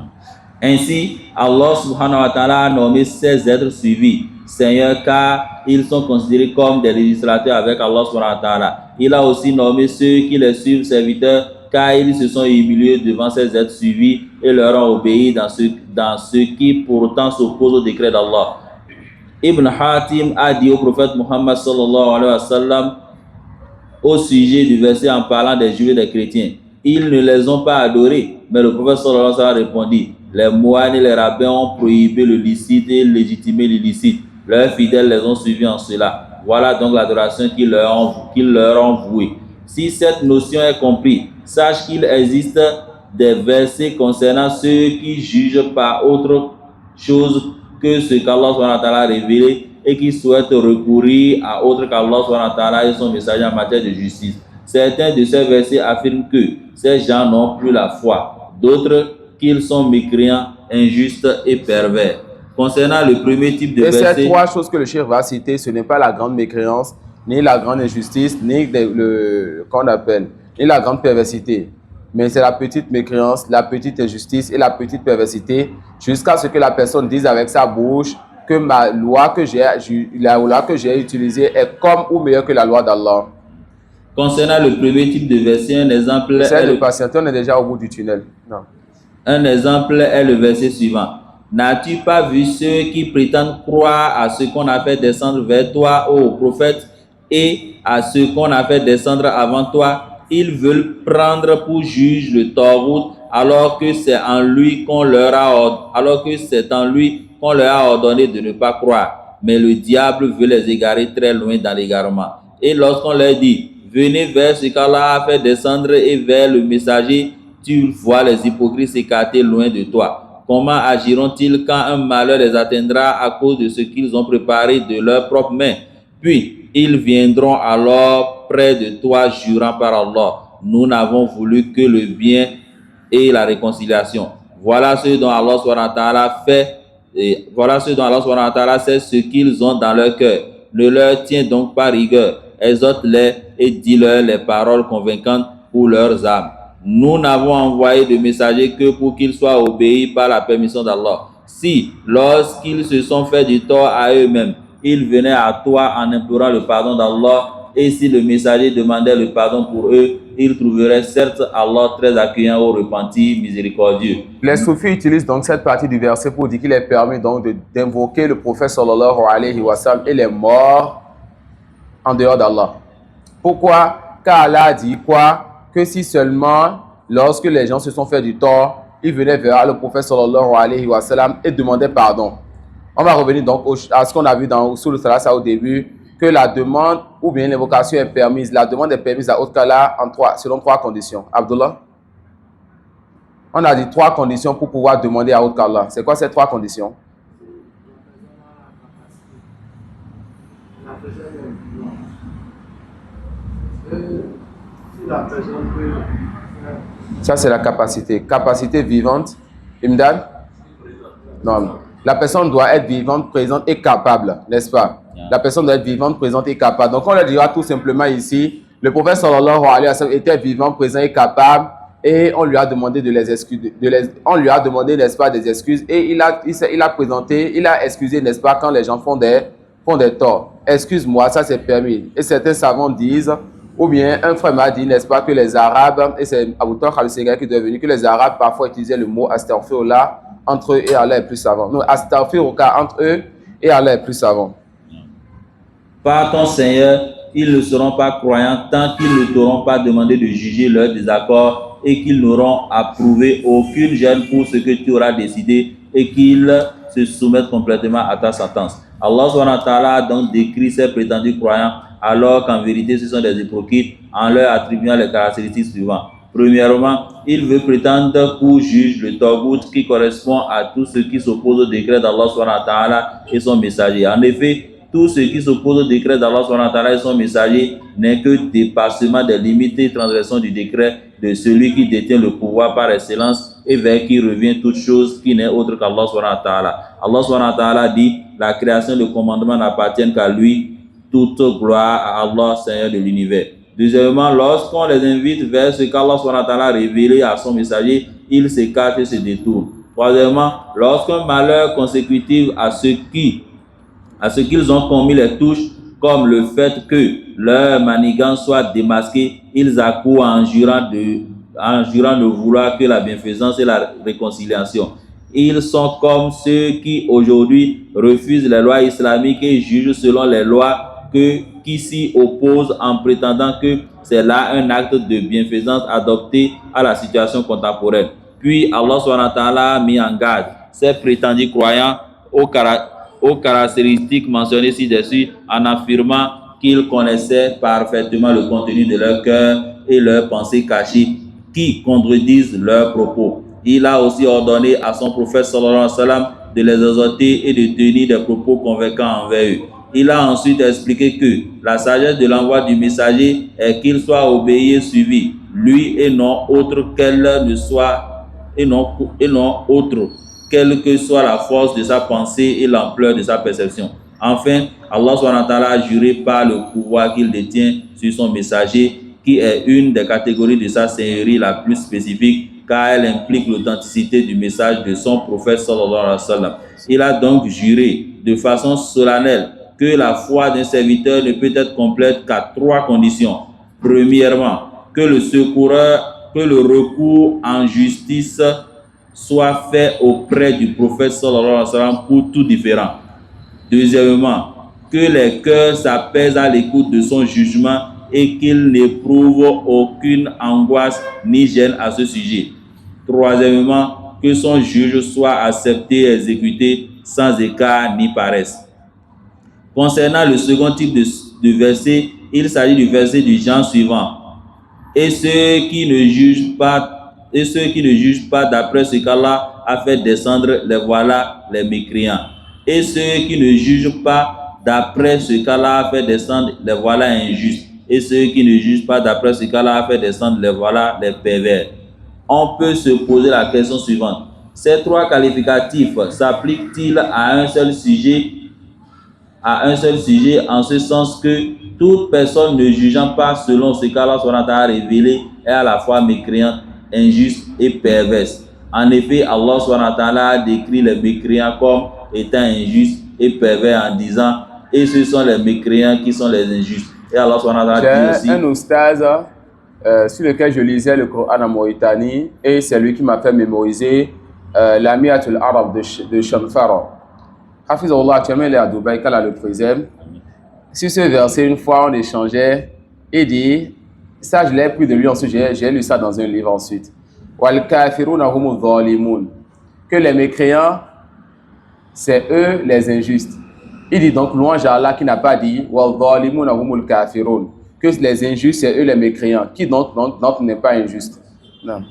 Ainsi, Allah subhanahu wa ta'ala a nommé ces êtres suivis Seigneur, car ils sont considérés comme des législateurs avec Allah subhanahu wa ta'ala. Il a aussi nommé ceux qui les suivent serviteurs, car ils se sont humiliés devant ces êtres suivis et leur ont obéi dans ce qui pourtant s'oppose au décret d'Allah. Ibn Hatim a dit au prophète Muhammad sallallahu alayhi wa sallam au sujet du verset en parlant des juifs et des chrétiens: ils ne les ont pas adorés. Mais le prophète sallallahu alayhi wa sallam répondit: les moines et les rabbins ont prohibé le licite et légitimé l'illicite. Leurs fidèles les ont suivis en cela. Voilà donc l'adoration qu'ils leur ont vouée. Si cette notion est comprise, sache qu'il existe des versets concernant ceux qui jugent par autre chose que ce qu'Allah subhanahu wa ta'ala a révélé et qui souhaitent recourir à autre qu'Allah subhanahu wa ta'ala et son messager en matière de justice. Certains de ces versets affirment que ces gens n'ont plus la foi, d'autres qu'ils sont mécréants, injustes et pervers. Concernant le premier type de verset... Et ces trois choses que le cheikh va citer, ce n'est pas la grande mécréance, ni la grande injustice, ni ni la grande perversité. Mais c'est la petite mécréance, la petite injustice et la petite perversité, jusqu'à ce que la personne dise avec sa bouche que la loi que j'ai utilisée est comme ou meilleure que la loi d'Allah. Concernant le premier type de verset, un exemple... Essaye de patienter, on est déjà au bout du tunnel. Non. Un exemple est le verset suivant. N'as-tu pas vu ceux qui prétendent croire à ce qu'on a fait descendre vers toi, ô prophète, et à ce qu'on a fait descendre avant toi? Ils veulent prendre pour juge le Tawhut, alors que c'est en lui qu'on leur a ordonné de ne pas croire. Mais le diable veut les égarer très loin dans l'égarement. Et lorsqu'on leur dit: venez vers ce qu'Allah a fait descendre et vers le messager, tu vois les hypocrites s'écarter loin de toi. Comment agiront-ils quand un malheur les atteindra à cause de ce qu'ils ont préparé de leurs propres mains? Puis ils viendront alors près de toi jurant par Allah: nous n'avons voulu que le bien et la réconciliation. Voilà ce dont Allah subhanahu wa ta'ala fait Et voilà ce dont Allah subhanahu wa ta'ala sait ce qu'ils ont dans leur cœur. Ne leur tiens donc pas rigueur. Exhorte-les et dis-leur les paroles convaincantes pour leurs âmes. Nous n'avons envoyé de messagers que pour qu'ils soient obéis par la permission d'Allah. Si, lorsqu'ils se sont fait du tort à eux-mêmes, ils venaient à toi en implorant le pardon d'Allah, et si le messager demandait le pardon pour eux, ils trouveraient certes Allah très accueillant au repenti, miséricordieux. Les soufis utilisent donc cette partie du verset pour dire qu'il est permis donc d'invoquer le prophète sallallahu alayhi wa sallam et les morts en dehors d'Allah. Pourquoi? Car Allah a dit quoi? Que si seulement lorsque les gens se sont fait du tort, ils venaient vers le prophète sallallahu alayhi wa sallam et demandaient pardon. On va revenir donc à ce qu'on a vu dans Usul Thalatha au début, que la demande ou bien l'évocation est permise. La demande est permise à autre cas selon trois conditions. Abdullah? On a dit 3 conditions pour pouvoir demander à autre qu'Allah. C'est quoi ces 3 conditions? La personne est vivante. Si la personne peut... Ça, c'est la capacité. Capacité vivante. Imdan? Non. La personne doit être vivante, présente et capable, n'est-ce pas? La personne doit être vivante, présente et capable. Donc, on le dira tout simplement ici, le prophète sallallahu alayhi wa sallam était vivant, présent et capable, et on lui a demandé de les excuser, on lui a demandé, n'est-ce pas, des excuses, et il a présenté, il a excusé, n'est-ce pas, quand les gens font des torts. Excuse-moi, ça c'est permis. Et certains savants disent, ou bien un frère m'a dit, n'est-ce pas, que les Arabes, et c'est Abu Talha al-Segari qui est devenu, que les Arabes parfois utilisaient le mot astaghfirullah entre eux et Allah est plus savant. Non, astaghfirullah entre eux et Allah est plus savant. Par ton Seigneur, ils ne seront pas croyants tant qu'ils ne t'auront pas demandé de juger leur désaccord et qu'ils n'auront approuvé aucune gêne pour ce que tu auras décidé et qu'ils se soumettent complètement à ta sentence. Allah subhanahu wa ta'ala a donc décrit ces prétendus croyants alors qu'en vérité ce sont des hypocrites en leur attribuant les caractéristiques suivantes. Premièrement, il veut prétendre pour juge le Tawhut qui correspond à tout ce qui s'oppose au décret d'Allah subhanahu wa ta'ala et son messager. En effet, tout ce qui s'oppose au décret d'Allah subhanahu wa ta'ala et son messager n'est que dépassement des limites et transgression du décret de celui qui détient le pouvoir par excellence et vers qui revient toute chose qui n'est autre qu'Allah subhanahu wa ta'ala. Allah subhanahu wa ta'ala dit, la création et le commandement n'appartiennent qu'à lui, toute gloire à Allah, Seigneur de l'univers. Deuxièmement, lorsqu'on les invite vers ce qu'Allah subhanahu wa ta'ala a révélé à son messager, ils s'écartent et se détournent. Troisièmement, lorsqu'un malheur consécutif à ce qu'ils ont commis les touche, comme le fait que leur manigance soit démasquée, ils accourent en jurant de vouloir que la bienfaisance et la réconciliation. Ils sont comme ceux qui aujourd'hui refusent les lois islamiques et jugent selon les lois qui s'y opposent en prétendant que c'est là un acte de bienfaisance adopté à la situation contemporaine. Puis Allah subhanahu wa ta'ala a mis en garde ces prétendus croyants aux caractéristiques mentionnées ci-dessus en affirmant qu'ils connaissaient parfaitement le contenu de leur cœur et leurs pensées cachées qui contredisent leurs propos. Il a aussi ordonné à son prophète sallallahu alayhi wa sallam de les exhorter et de tenir des propos convaincants envers eux. Il a ensuite expliqué que la sagesse de l'envoi du messager est qu'il soit obéi et suivi, lui et non autre quelle que soit la force de sa pensée et l'ampleur de sa perception. Enfin, Allah subhanahu wa ta'ala a juré par le pouvoir qu'il détient sur son messager, qui est une des catégories de sa seigneurie la plus spécifique, car elle implique l'authenticité du message de son prophète sallallahu alayhi wa sallam. Il a donc juré de façon solennelle que la foi d'un serviteur ne peut être complète qu'à 3 conditions. Premièrement, que le recours en justice soit fait auprès du prophète sallallahu alayhi wa sallam pour tout différent. Deuxièmement, que les cœurs s'apaisent à l'écoute de son jugement et qu'ils n'éprouvent aucune angoisse ni gêne à ce sujet. Troisièmement, que son juge soit accepté et exécuté sans écart ni paresse. Concernant le second type de verset, il s'agit du verset du genre suivant. Et ceux qui ne jugent pas d'après ce qu'Allah a fait descendre, les voilà les mécréants. Et ceux qui ne jugent pas d'après ce qu'Allah a fait descendre, les voilà injustes. Et ceux qui ne jugent pas d'après ce qu'Allah a fait descendre, les voilà les pervers. On peut se poser la question suivante. Ces trois qualificatifs s'appliquent-ils à un seul sujet, en ce sens que toute personne ne jugeant pas selon ce qu'Allah a révélé est à la fois mécréante, injuste et perverse. En effet, Allah a décrit les mécréants comme étant injustes et pervers en disant « Et ce sont les mécréants qui sont les injustes ». Et Allah dit aussi... J'ai un oustaz sur lequel je lisais le Coran en Mauritanie et c'est lui qui m'a fait mémoriser l'Amiatul Arab de Shamfara. Hafizullah, actuellement il est à Dubaï, qu'Allah le préserve. Sur ce verset, une fois on échangeait, il dit, ça je l'ai pris de lui ensuite, j'ai lu ça dans un livre ensuite. Wal kafiruna humu zalimun, que les mécréants, c'est eux les injustes. Il dit donc, louange à Allah qui n'a pas dit wal zalimuna humul kafirun, que les injustes, c'est eux les mécréants, qui donc n'est pas injuste. Non.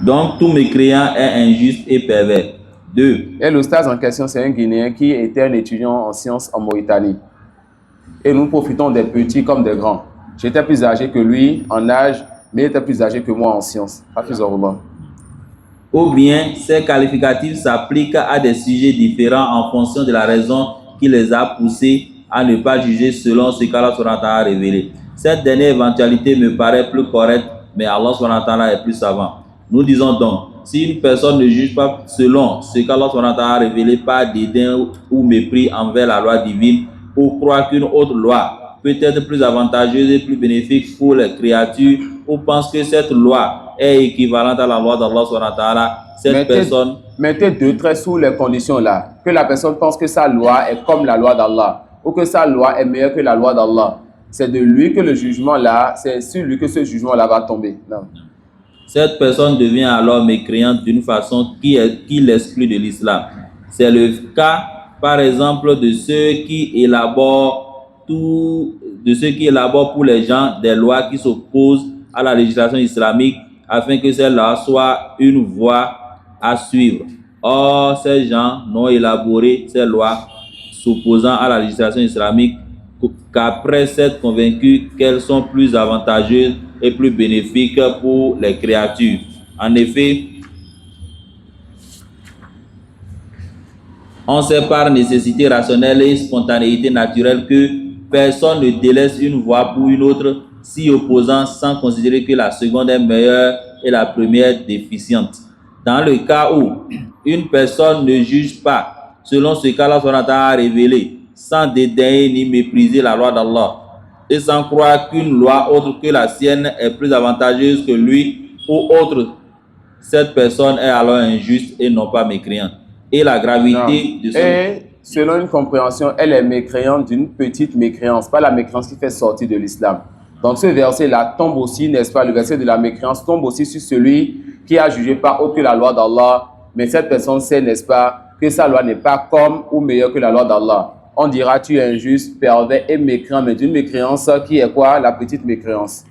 Donc tout mécréant est injuste et pervers. 2. Et l'oustaz en question, c'est un Guinéen qui était un étudiant en sciences en Mauritanie. Et nous profitons des petits comme des grands. J'étais plus âgé que lui en âge, mais il était plus âgé que moi en sciences. Hafizullah. Ou bien, ces qualificatifs s'appliquent à des sujets différents en fonction de la raison qui les a poussés à ne pas juger selon ce qu'Allah a révélé. Cette dernière éventualité me paraît plus correcte, mais Allah est plus savant. Nous disons donc, si une personne ne juge pas selon ce qu'Allah a révélé par dédain ou mépris envers la loi divine, ou croit qu'une autre loi peut être plus avantageuse et plus bénéfique pour les créatures, ou pense que cette loi est équivalente à la loi d'Allah, cette personne... Mettez 2 traits sous les conditions là. Que la personne pense que sa loi est comme la loi d'Allah, ou que sa loi est meilleure que la loi d'Allah. C'est de lui que le jugement là, c'est sur lui que ce jugement là va tomber. Non. Cette personne devient alors mécréante d'une façon qui l'exclut de l'islam. C'est le cas, par exemple, de ceux qui élaborent pour les gens des lois qui s'opposent à la législation islamique afin que celle-là soit une voie à suivre. Or, ces gens n'ont élaboré ces lois s'opposant à la législation islamique qu'après s'être convaincus qu'elles sont plus avantageuses et plus bénéfiques pour les créatures. En effet, on sait par nécessité rationnelle et spontanéité naturelle que personne ne délaisse une voie pour une autre, s'y opposant sans considérer que la seconde est meilleure et la première déficiente. Dans le cas où une personne ne juge pas selon ce qu'Allah a révélé, sans dédaigner ni mépriser la loi d'Allah, et sans croire qu'une loi autre que la sienne est plus avantageuse que lui ou autre, cette personne est alors injuste et non pas mécréante. Et la gravité de son... Et selon une compréhension, elle est mécréante d'une petite mécréance, pas la mécréance qui fait sortir de l'islam. Donc ce verset-là tombe aussi, n'est-ce pas, le verset de la mécréance tombe aussi sur celui qui a jugé pas autre que la loi d'Allah, mais cette personne sait, n'est-ce pas, que sa loi n'est pas comme ou meilleure que la loi d'Allah. On dira tu es injuste, pervers et mécréant, mais d'une mécréance qui est quoi? La petite mécréance.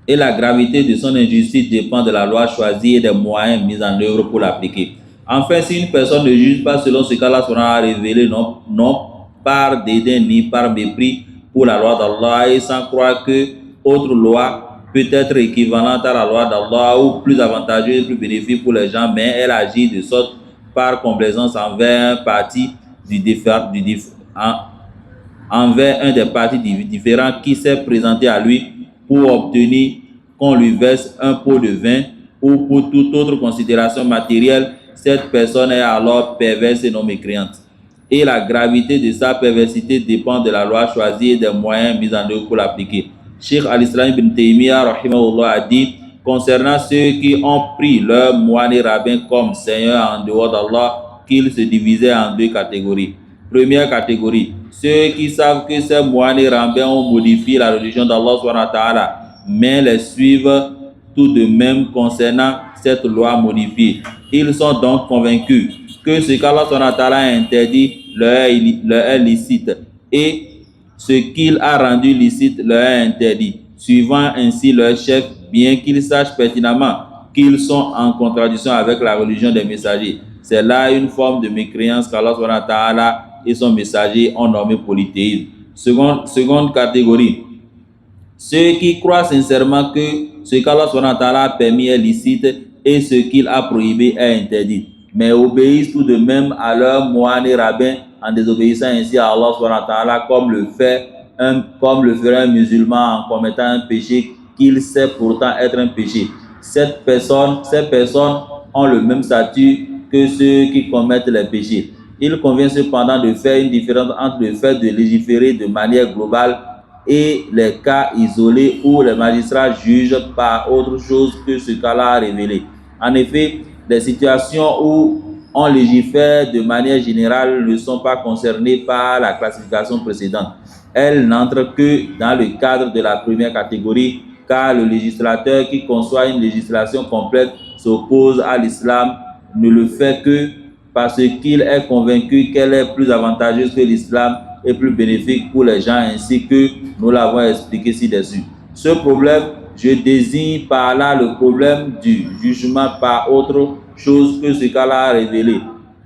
Et la gravité de son injustice dépend de la loi choisie et des moyens mis en œuvre pour l'appliquer. Enfin, si une personne ne juge pas selon ce qu'Allah a révélé, non par dédain ni par mépris pour la loi d'Allah, et sans croire que autre loi peut être équivalente à la loi d'Allah ou plus avantageuse et plus bénéfique pour les gens, mais elle agit de sorte par complaisance envers un parti envers un des partis différents qui s'est présenté à lui pour obtenir qu'on lui verse un pot de vin ou pour toute autre considération matérielle, cette personne est alors perverse et non mécréante. Et la gravité de sa perversité dépend de la loi choisie et des moyens mis en œuvre pour l'appliquer. Cheikh Al-Islam ibn Taymiyyah rahimahullah a dit concernant ceux qui ont pris leur moine et rabbin comme seigneur en dehors d'Allah, qu'ils se divisaient en 2 catégories. Première catégorie, ceux qui savent que ces moines et rabbins ont modifié la religion d'Allah, mais les suivent tout de même concernant cette loi modifiée. Ils sont donc convaincus que ce qu'Allah a interdit leur est licite et ce qu'il a rendu licite leur est interdit, suivant ainsi leur chef, bien qu'ils sachent pertinemment qu'ils sont en contradiction avec la religion des messagers. C'est là une forme de mécréance qu'Allah et son messager ont nommé polythéisme. Seconde catégorie, Ceux qui croient sincèrement que ce qu'Allah subhanahu wa ta'ala a permis est licite et ce qu'il a prohibé est interdit, mais obéissent tout de même à leurs moines et rabbins en désobéissant ainsi à Allah subhanahu wa ta'ala comme le ferait un musulman en commettant un péché qu'il sait pourtant être un péché. Ces personnes ont le même statut que ceux qui commettent les péchés. Il convient cependant de faire une différence entre le fait de légiférer de manière globale et les cas isolés où les magistrats jugent par autre chose que ce qu'Allah a révélé. En effet, les situations où on légifère de manière générale ne sont pas concernées par la classification précédente. Elles n'entrent que dans le cadre de la première catégorie, car le législateur qui conçoit une législation complète s'oppose à l'islam ne le fait que parce qu'il est convaincu qu'elle est plus avantageuse que l'islam et plus bénéfique pour les gens, ainsi que nous l'avons expliqué ci-dessus. Ce problème, je désigne par là le problème du jugement par autre chose que ce qu'Allah a révélé,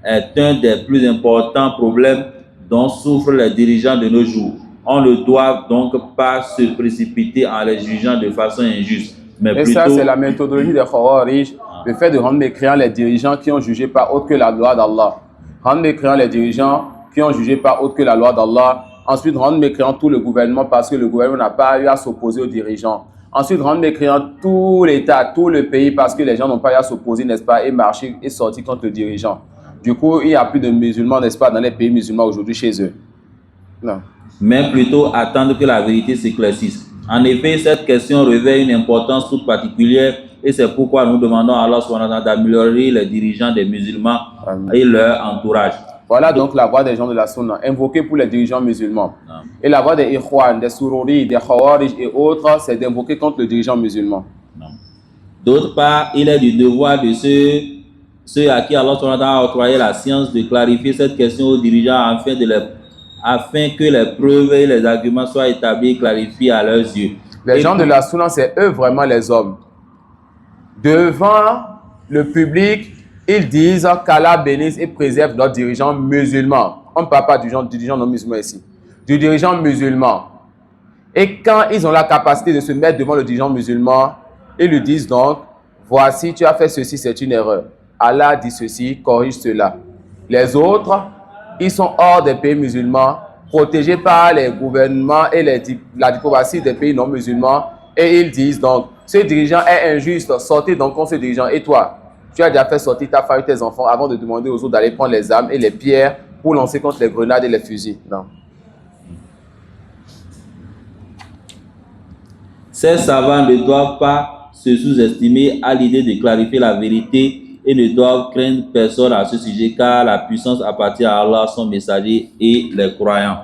est un des plus importants problèmes dont souffrent les dirigeants de nos jours. On ne doit donc pas se précipiter en les jugeant de façon injuste, mais Et plutôt... ça, c'est la méthodologie des Khawarij, le fait de rendre mécréants les dirigeants qui ont jugé par autre que la loi d'Allah. Rendre mécréants les dirigeants qui ont jugé par autre que la loi d'Allah. Ensuite, rendre mécréant tout le gouvernement parce que le gouvernement n'a pas eu à s'opposer aux dirigeants. Ensuite, rendre mécréant tout l'État, tout le pays parce que les gens n'ont pas eu à s'opposer, n'est-ce pas, et marcher et sortir contre le dirigeant. Du coup, il n'y a plus de musulmans, n'est-ce pas, dans les pays musulmans aujourd'hui chez eux. Non. Mais plutôt attendre que la vérité s'éclaircisse. En effet, cette question revêt une importance toute particulière et c'est pourquoi nous demandons à Allah subhanahu wa ta'ala d'améliorer les dirigeants des musulmans et leur entourage. Voilà donc la voix des gens de la Sunna, invoquée pour les dirigeants musulmans. Non. Et la voix des Ikhwan, des Sururi, des Khawarij et autres, c'est d'invoquer contre le dirigeant musulman. Non. D'autre part, il est du devoir de ceux à qui Allah subhanahu wa ta'ala a octroyé la science de clarifier cette question aux dirigeants afin que les preuves et les arguments soient établis et clarifiés à leurs yeux. Les gens de la Sunna, c'est eux vraiment les hommes. Devant le public, ils disent qu'Allah bénisse et préserve leurs dirigeants musulmans. On ne parle pas du dirigeant non musulman ici. Du dirigeant musulman. Et quand ils ont la capacité de se mettre devant le dirigeant musulman, ils lui disent donc, voici, tu as fait ceci, c'est une erreur. Allah dit ceci, corrige cela. Les autres, ils sont hors des pays musulmans, protégés par les gouvernements et la diplomatie des pays non musulmans. Et ils disent donc, ce dirigeant est injuste, sortez donc contre ce dirigeant. Et toi, tu as déjà fait sortir ta femme et tes enfants avant de demander aux autres d'aller prendre les armes et les pierres pour lancer contre les grenades et les fusils. Non. Ces savants ne doivent pas se sous-estimer à l'idée de clarifier la vérité et ne doivent craindre personne à ce sujet car la puissance appartient à Allah, son messager et les croyants.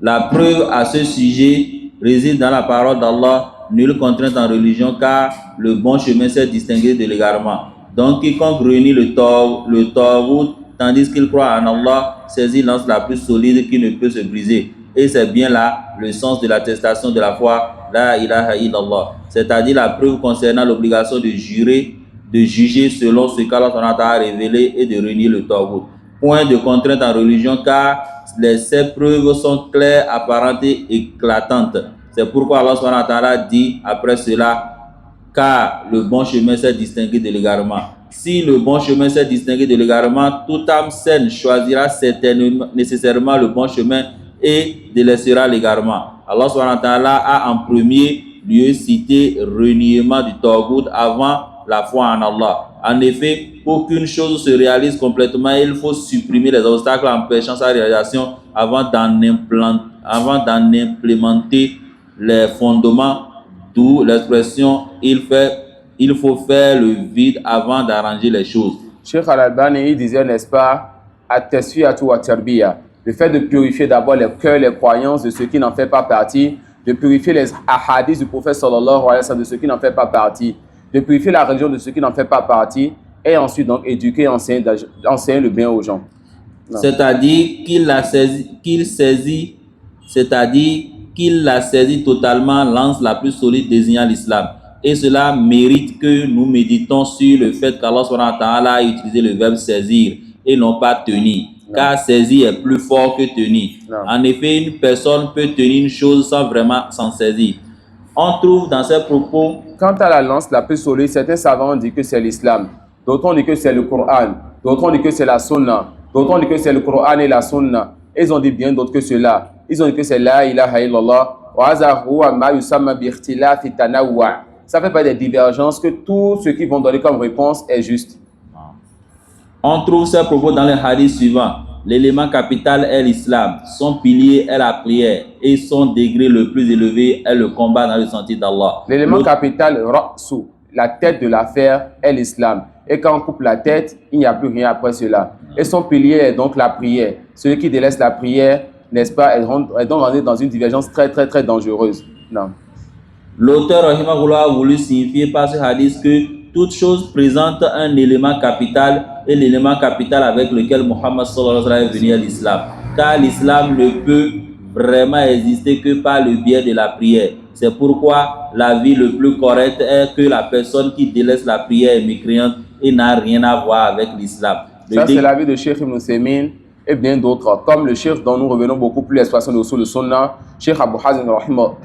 La preuve à ce sujet réside dans la parole d'Allah, nulle contrainte en religion car le bon chemin s'est distingué de l'égarement. Donc quiconque renie le tawhid tandis qu'il croit en Allah saisit l'anse la plus solide qui ne peut se briser. Et c'est bien là le sens de l'attestation de la foi, la ilaha illallah, c'est-à-dire la preuve concernant l'obligation de juger selon ce qu'Allah a révélé et de renier le tawhid. Point de contrainte en religion car ces preuves sont claires, apparentes et éclatantes. C'est pourquoi Allah dit après cela, car le bon chemin s'est distingué de l'égarement. Si le bon chemin s'est distingué de l'égarement, toute âme saine choisira nécessairement le bon chemin et délaissera l'égarement. Allah subhanahu wa ta'ala a en premier lieu cité reniement du tawhid avant la foi en Allah. En effet, pour qu'une chose se réalise complètement, il faut supprimer les obstacles empêchant sa réalisation avant d'en implémenter les fondements, d'où l'expression il faut faire le vide avant d'arranger les choses. Cheikh Al-Albani disait, n'est-ce pas, at-tasfiyatu wa tarbiya, le fait de purifier d'abord les cœurs, les croyances de ceux qui n'en font pas partie, de purifier les ahadiths du prophète sallallahu alayhi wa sallam de ceux qui n'en font pas partie, de purifier la religion de ceux qui n'en font pas partie, et ensuite donc éduquer, enseigner le bien aux gens. C'est-à-dire qu'il la saisit totalement l'anse la plus solide désignant l'islam. Et cela mérite que nous méditons sur le fait qu'Allah subhanahu wa ta'ala a utilisé le verbe saisir et non pas tenir. Car saisir est plus fort que tenir. En effet, une personne peut tenir une chose sans vraiment s'en saisir. On trouve dans ces propos Quant à la lance la plus solide, certains savants disent que c'est l'islam, d'autres disent que c'est le Coran, d'autres disent que c'est la sunna, d'autres disent que c'est le Coran et la sunna. Ils ont dit bien d'autres que cela. Ils ont dit que c'est la ilaha illallah wa hadha huwa ma yusamma bi ikhtilafi tanawwu'. Ça fait pas des divergences que tous ceux qui vont donner comme réponse est juste. On trouve ces propos dans les hadiths suivants. L'élément capital est l'islam, son pilier est la prière et son degré le plus élevé est le combat dans le sentier d'Allah. L'élément capital, ra'su, la tête de l'affaire est l'islam. Et quand on coupe la tête, il n'y a plus rien après cela. Et son pilier est donc la prière. Celui qui délaisse la prière, n'est-ce pas, est donc rentré dans une divergence très dangereuse. Non. L'auteur rahimahullah a voulu signifier par ce hadith que toute chose présente un élément capital et l'élément capital avec lequel Muhammad sallallahu alayhi wa sallam est venu à l'islam. Car l'islam ne peut vraiment exister que par le biais de la prière. C'est pourquoi la vie le plus correcte est que la personne qui délaisse la prière est mécréante et n'a rien à voir avec l'islam. Ça, c'est l'avis de Cheikh Ibn Usaymin et bien d'autres, comme le Cheikh dont nous revenons beaucoup plus l'expression de Usul Sunnah, Cheikh Abu Hazm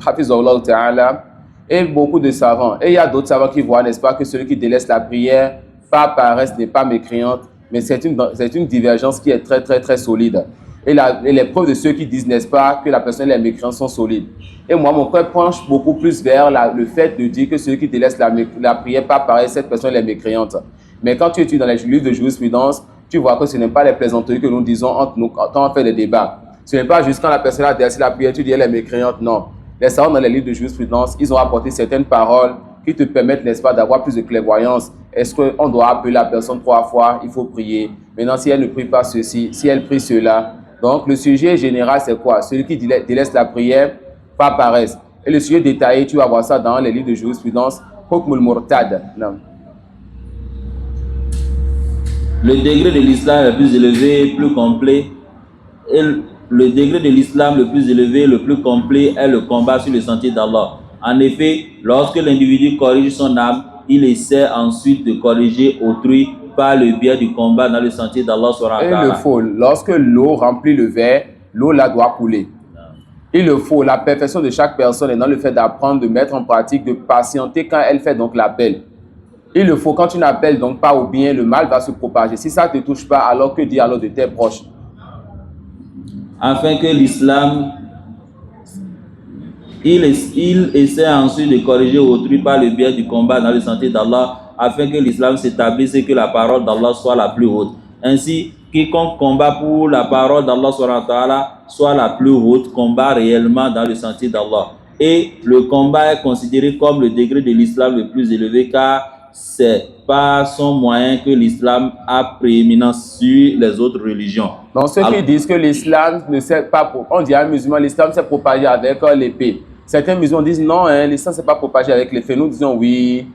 Hafizahullah Ta'ala, et beaucoup de savants. Et il y a d'autres savants qui voient, n'est-ce pas, que celui qui délaisse la prière, par paresse, n'est pas mécréante, mais c'est une divergence qui est très solide. Et les preuves de ceux qui disent, n'est-ce pas, que la personne est mécréante sont solides. Et moi, mon frère penche beaucoup plus vers le fait de dire que celui qui délaisse la prière, par paresse, cette personne est mécréante. Mais quand tu étudies dans les livres de jurisprudence, tu vois que ce n'est pas les plaisanteries que nous disons entre nous quand on fait des débats. Ce n'est pas juste quand la personne a délaissé la prière, tu dis elle est mécréante, non. Les savants dans les livres de jurisprudence, ils ont apporté certaines paroles qui te permettent, n'est-ce pas, d'avoir plus de clairvoyance. Est-ce qu'on doit appeler la personne 3 fois, il faut prier. Maintenant, si elle ne prie pas ceci, si elle prie cela. Donc, le sujet général, c'est quoi? Celui qui délaisse la prière, par paresse. Et le sujet détaillé, tu vas voir ça dans les livres de jurisprudence, Hukmul Murtad. Non. Le degré de l'islam le plus élevé, plus complet, et le degré de l'islam le plus élevé, le plus complet est le combat sur le sentier d'Allah. En effet, lorsque l'individu corrige son âme, il essaie ensuite de corriger autrui par le biais du combat dans le sentier d'Allah. Et il le faut, lorsque l'eau remplit le verre, l'eau là doit couler. Il le faut, la perfection de chaque personne est dans le fait d'apprendre, de mettre en pratique, de patienter quand elle fait donc l'appel. Il le faut, quand tu n'appelles donc pas au bien, le mal va se propager. Si ça ne te touche pas, alors que dire alors de tes proches? Afin que l'islam, il essaie ensuite de corriger autrui par le biais du combat dans le sentier d'Allah, afin que l'islam s'établisse et que la parole d'Allah soit la plus haute. Ainsi, quiconque combat pour la parole d'Allah soit la plus haute, combat réellement dans le sentier d'Allah. Et le combat est considéré comme le degré de l'islam le plus élevé, car c'est par son moyen que l'islam a prééminence sur les autres religions. Donc ceux qui disent que l'islam ne sert pas, on dit à un musulman, l'islam s'est propagé avec l'épée. Certains musulmans disent non, l'islam ne s'est pas propagé avec l'épée. Nous disons oui,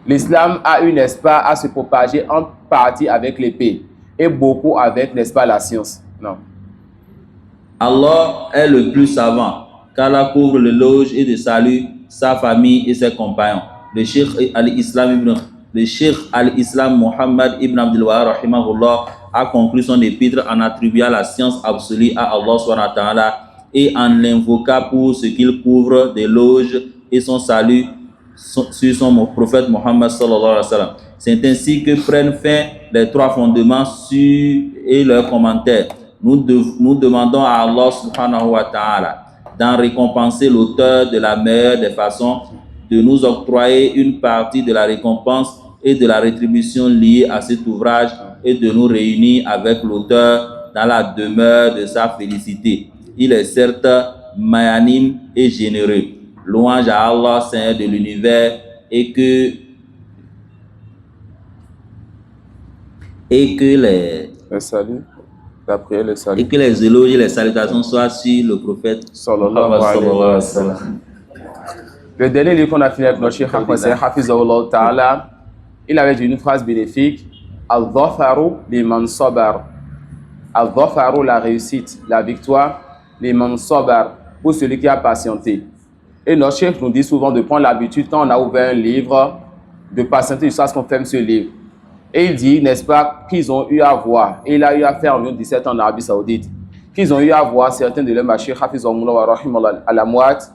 l'islam a eu, n'est-ce pas, à se propager en partie avec l'épée et beaucoup avec, n'est-ce pas, la science. Non. Allah est le plus savant, car Allah couvre le loge et de salut sa famille et ses compagnons. Le Cheikh al-Islam Muhammad ibn Abdul Wahhab rahimahullah a conclu son épître en attribuant la science absolue à Allah subhanahu wa ta'ala et en l'invoquant pour ce qu'il couvre d'éloges et son salut sur son prophète Muhammad sallallahu alayhi wa sallam. C'est ainsi que prennent fin les 3 fondements et leurs commentaires. Nous demandons à Allah subhanahu wa ta'ala d'en récompenser l'auteur de la meilleure des façons, de nous octroyer une partie de la récompense et de la rétribution liée à cet ouvrage et de nous réunir avec l'auteur dans la demeure de sa félicité. Il est certes magnanime et généreux. Louange à Allah, Seigneur de l'univers, et que les salut, la prière, le salut. Et que les éloges et les salutations soient sur le prophète sallallahu alayhi wa sallam. Le dernier livre qu'on a fini avec notre Cheikh Hafizahullah Ta'ala, il avait dit une phrase bénéfique: Al-Dhafaru liman sabar. Al-Dhafaru, la réussite, la victoire, liman sabar, pour celui qui a patienté. Et notre Cheikh nous dit souvent de prendre l'habitude, quand on a ouvert un livre, de patienter jusqu'à ce qu'on ferme ce livre. Et il dit, n'est-ce pas, qu'ils ont eu à voir, et il a eu à faire environ 17 ans en Arabie Saoudite, qu'ils ont eu à voir certains de leurs machis, Hafizahullah wa rahimahullah, à la moite,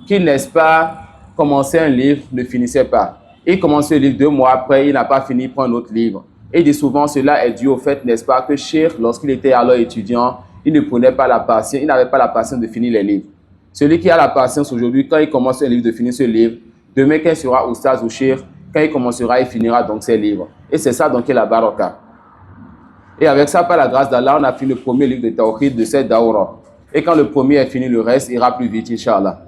qui, n'est-ce pas, commençait un livre, ne finissait pas. Il commençait le livre 2 mois après, il n'a pas fini, il prend un autre livre. Et il dit souvent, cela est dû au fait, n'est-ce pas, que Cheikh, lorsqu'il était alors étudiant, il ne prenait pas la patience, il n'avait pas la patience de finir les livres. Celui qui a la patience aujourd'hui, quand il commence un livre, de finir ce livre, demain, quand il sera oustaz ou Cheikh, quand il commencera, il finira donc ses livres. Et c'est ça donc qui est la baraka. Et avec ça, par la grâce d'Allah, on a fini le premier livre de Tawhid de cette Daoura. Et quand le premier est fini, le reste ira plus vite, Inch'Allah.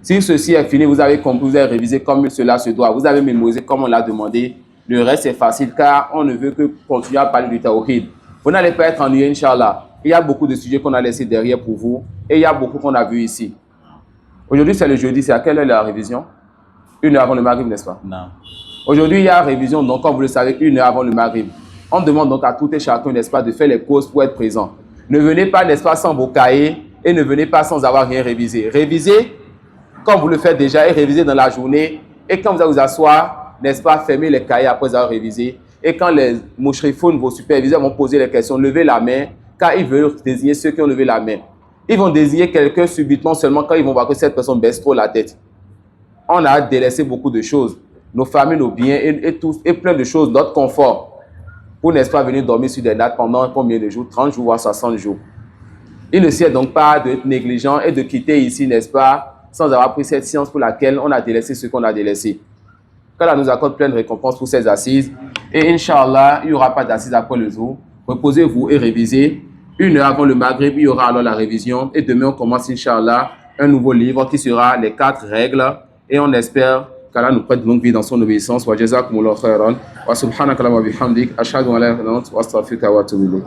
Si ceci est fini, vous avez compris, vous avez révisé comme cela se doit, vous avez mémorisé comme on l'a demandé, le reste est facile car on ne veut que continuer à parler du Tawhid. Vous n'allez pas être ennuyé, Inch'Allah. Il y a beaucoup de sujets qu'on a laissés derrière pour vous et il y a beaucoup qu'on a vu ici. Aujourd'hui, c'est le jeudi, c'est à quelle heure la révision? 1 heure avant le Maghrib, n'est-ce pas? Non. Aujourd'hui, il y a révision, donc comme vous le savez, 1 heure avant le Maghrib. On demande donc à tout et chacun, n'est-ce pas, de faire les pauses pour être présent. Ne venez pas, n'est-ce pas, sans vos cahiers et ne venez pas sans avoir rien révisé. Révisez comme vous le faites déjà et révisez dans la journée. Et quand vous allez vous asseoir, n'est-ce pas, fermez les cahiers après avoir révisé. Et quand les mouchrifounes, vos superviseurs vont poser les questions, levez la main, car ils veulent désigner ceux qui ont levé la main. Ils vont désigner quelqu'un subitement seulement quand ils vont voir que cette personne baisse trop la tête. On a délaissé beaucoup de choses. Nos familles, nos biens et plein de choses, notre confort. Pour, n'est-ce pas, venir dormir sur des nattes pendant combien de jours? 30 jours, voire 60 jours. Il ne sert donc pas d'être négligent et de quitter ici, n'est-ce pas, sans avoir pris cette science pour laquelle on a délaissé ce qu'on a délaissé. Qu'Allah nous accorde plein de récompenses pour ces assises. Et Inch'Allah, il n'y aura pas d'assises après le jour. Reposez-vous et révisez. 1 heure avant le Maghrib, il y aura alors la révision. Et demain, on commence, Inch'Allah, un nouveau livre qui sera les 4 règles. Et on espère qu'Allah nous prête longue vie dans son obéissance. Wa jazakumullahu khairan. Wa subhanaka wa bihamdik. Ashhadu an la ilaha illa anta wa astaghfiruka wa atubu ilayk.